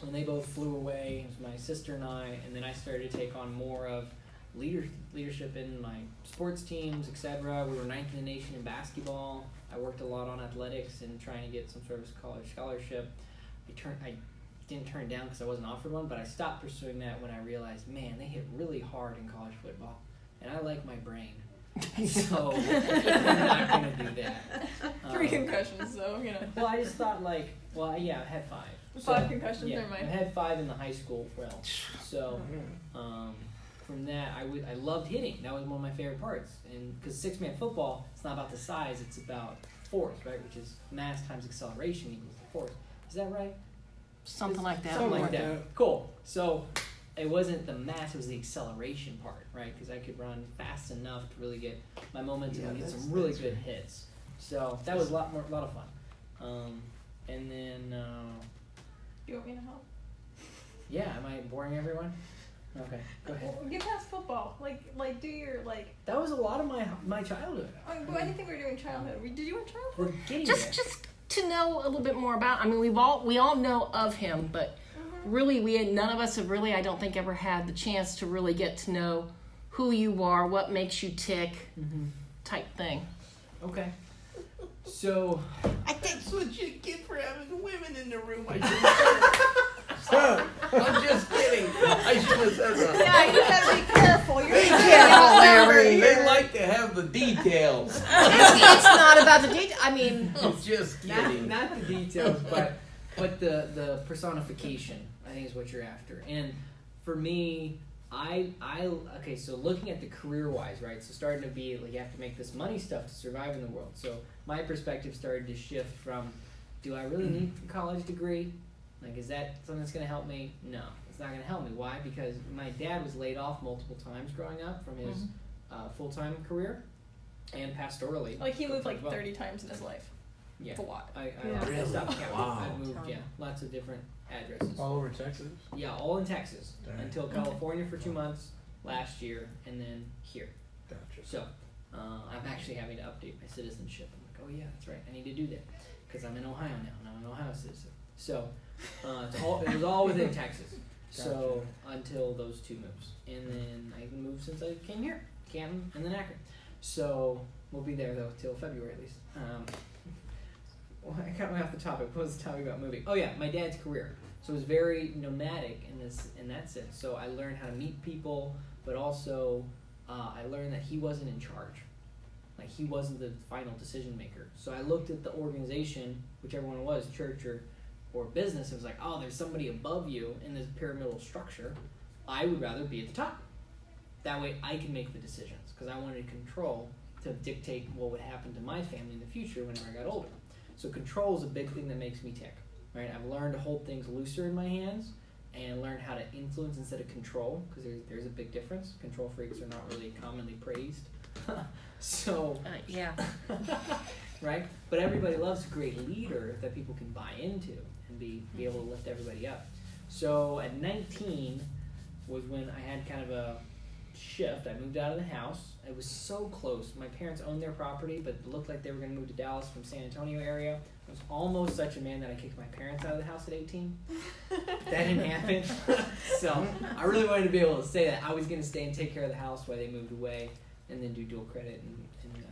when they both flew away, it was my sister and then I started to take on more of leadership in my sports teams, etc. We were 9th in the nation in basketball. I worked a lot on athletics and trying to get some sort of college scholarship. I didn't turn it down because I wasn't offered one, but I stopped pursuing that when I realized, man, they hit really hard in college football, and I like my brain. So I'm not going to do that. 3 concussions, though, you know. Well, I just thought I had 5. 5 concussions, Yeah, never mind. I had 5 in the high school realm. So from that, I loved hitting. That was one of my favorite parts. And because 6-man football, it's not about the size, it's about force, right? Which is mass times acceleration equals the force. Is that right? Something like that. Something like that. Cool. So it wasn't the mass, it was the acceleration part, right? Because I could run fast enough to really get my momentum and get some really good hits. So that was a lot of fun. And then, Do you want me to help? yeah, am I boring everyone? Okay, go ahead. Well, get past football. Like, do your, That was a lot of my childhood. I didn't think we were doing childhood. Did you want childhood? We're getting Just there. to know a little bit more about. I mean, we all know of him, but really, none of us have really, I don't think, ever had the chance to really get to know who you are, what makes you tick, type thing. Okay. So That's what you get for having women in the room. I So, I'm just kidding. I should have said that. Yeah, you gotta be careful. You're They like to have the details. It's not about the detail. I mean, I'm just kidding. not the details, but the personification, I think, is what you're after. And for me, okay, so looking at the career-wise, right? So starting to be like, you have to make this money stuff to survive in the world. So my perspective started to shift from, do I really need a college degree? Like, is that something that's going to help me? No, it's not going to help me. Why? Because my dad was laid off multiple times growing up from his full-time career and pastorally. Like, he moved 30 times in his life. Yeah. It's a lot. I Really? stopped counting. Wow. I moved, lots of different addresses. all over Texas. Yeah, all in Texas. Dang. Until California for 2 months last year, and then here. Gotcha. So, I'm actually having to update my citizenship. I'm like, oh yeah, that's right, I need to do that. Because I'm in Ohio now, and I'm an Ohio citizen. So, it was all within Texas. So, until those 2 moves. And then I haven't moved since I came here. Canton and then Akron. So, we'll be there, though, till February at least. Well, I got me off the topic. What was the topic about moving? Oh yeah, my dad's career. So it was very nomadic in that sense. So I learned how to meet people, but also I learned that he wasn't in charge. Like, he wasn't the final decision maker. So I looked at the organization, whichever one it was, church or business, and was like, oh, there's somebody above you in this pyramidal structure. I would rather be at the top. That way I can make the decisions, because I wanted control to dictate what would happen to my family in the future whenever I got older. So control is a big thing that makes me tick, right? I've learned to hold things looser in my hands and learn how to influence instead of control, because there's a big difference. Control freaks are not really commonly praised. So, yeah. right? But everybody loves a great leader that people can buy into and be able to lift everybody up. So at 19 was when I had kind of a shift. I moved out of the house. It was so close. My parents owned their property, but it looked like they were going to move to Dallas from San Antonio area. I was almost such a man that I kicked my parents out of the house at 18. That didn't happen. So I really wanted to be able to say that I was going to stay and take care of the house while they moved away, and then do dual credit and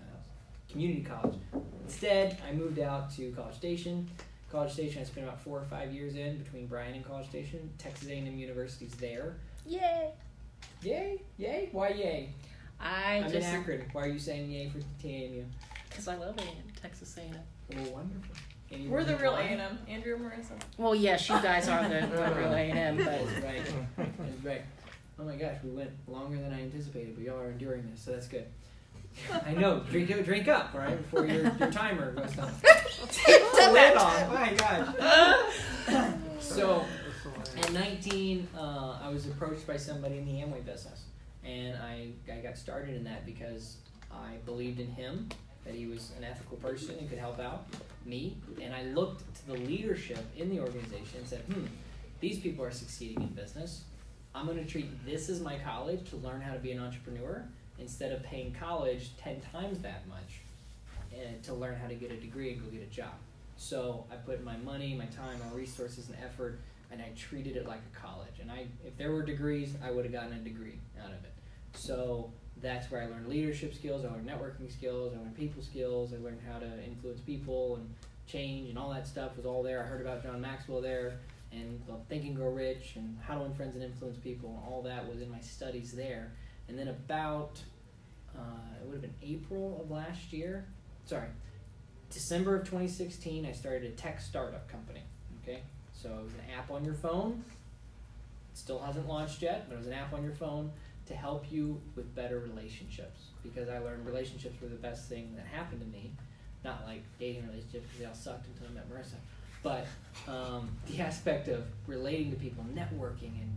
community college. Instead, I moved out to College Station. College Station, I spent about 4 or 5 years in between Bryan and College Station. Texas A&M University's there. Yay. Yay? Yay? Why yay? I'm in just Akron. Why are you saying yay for TAMU? because I love A&M, Texas A&M. Oh, wonderful. Any We're the reason real why? A&M. Andrew and Marissa. Well, yes, you guys are the real A&M, but That's right. That's right. Oh my gosh, we went longer than I anticipated, but y'all are enduring this, so that's good. I know. Drink up, all right, before your timer goes down. Take the lid off. My gosh. So, at 19, I was approached by somebody in the Amway business, and I got started in that because I believed in him, that he was an ethical person and could help out me, and I looked to the leadership in the organization and said, these people are succeeding in business. I'm going to treat this as my college to learn how to be an entrepreneur instead of paying college 10 times that much to learn how to get a degree and go get a job. So I put my money, my time, my resources and effort, and I treated it like a college. And if there were degrees, I would have gotten a degree out of it. So that's where I learned leadership skills, I learned networking skills, I learned people skills, I learned how to influence people and change, and all that stuff was all there. I heard about John Maxwell there, and Think and Grow Rich and How to Win Friends and Influence People, and all that was in my studies there. And then about, it would have been April of last year, December of 2016, I started a tech startup company, okay? So it was an app on your phone. It still hasn't launched yet, but it was an app on your phone to help you with better relationships, because I learned relationships were the best thing that happened to me. Not like dating relationships, because they all sucked until I met Marissa. But the aspect of relating to people, networking, and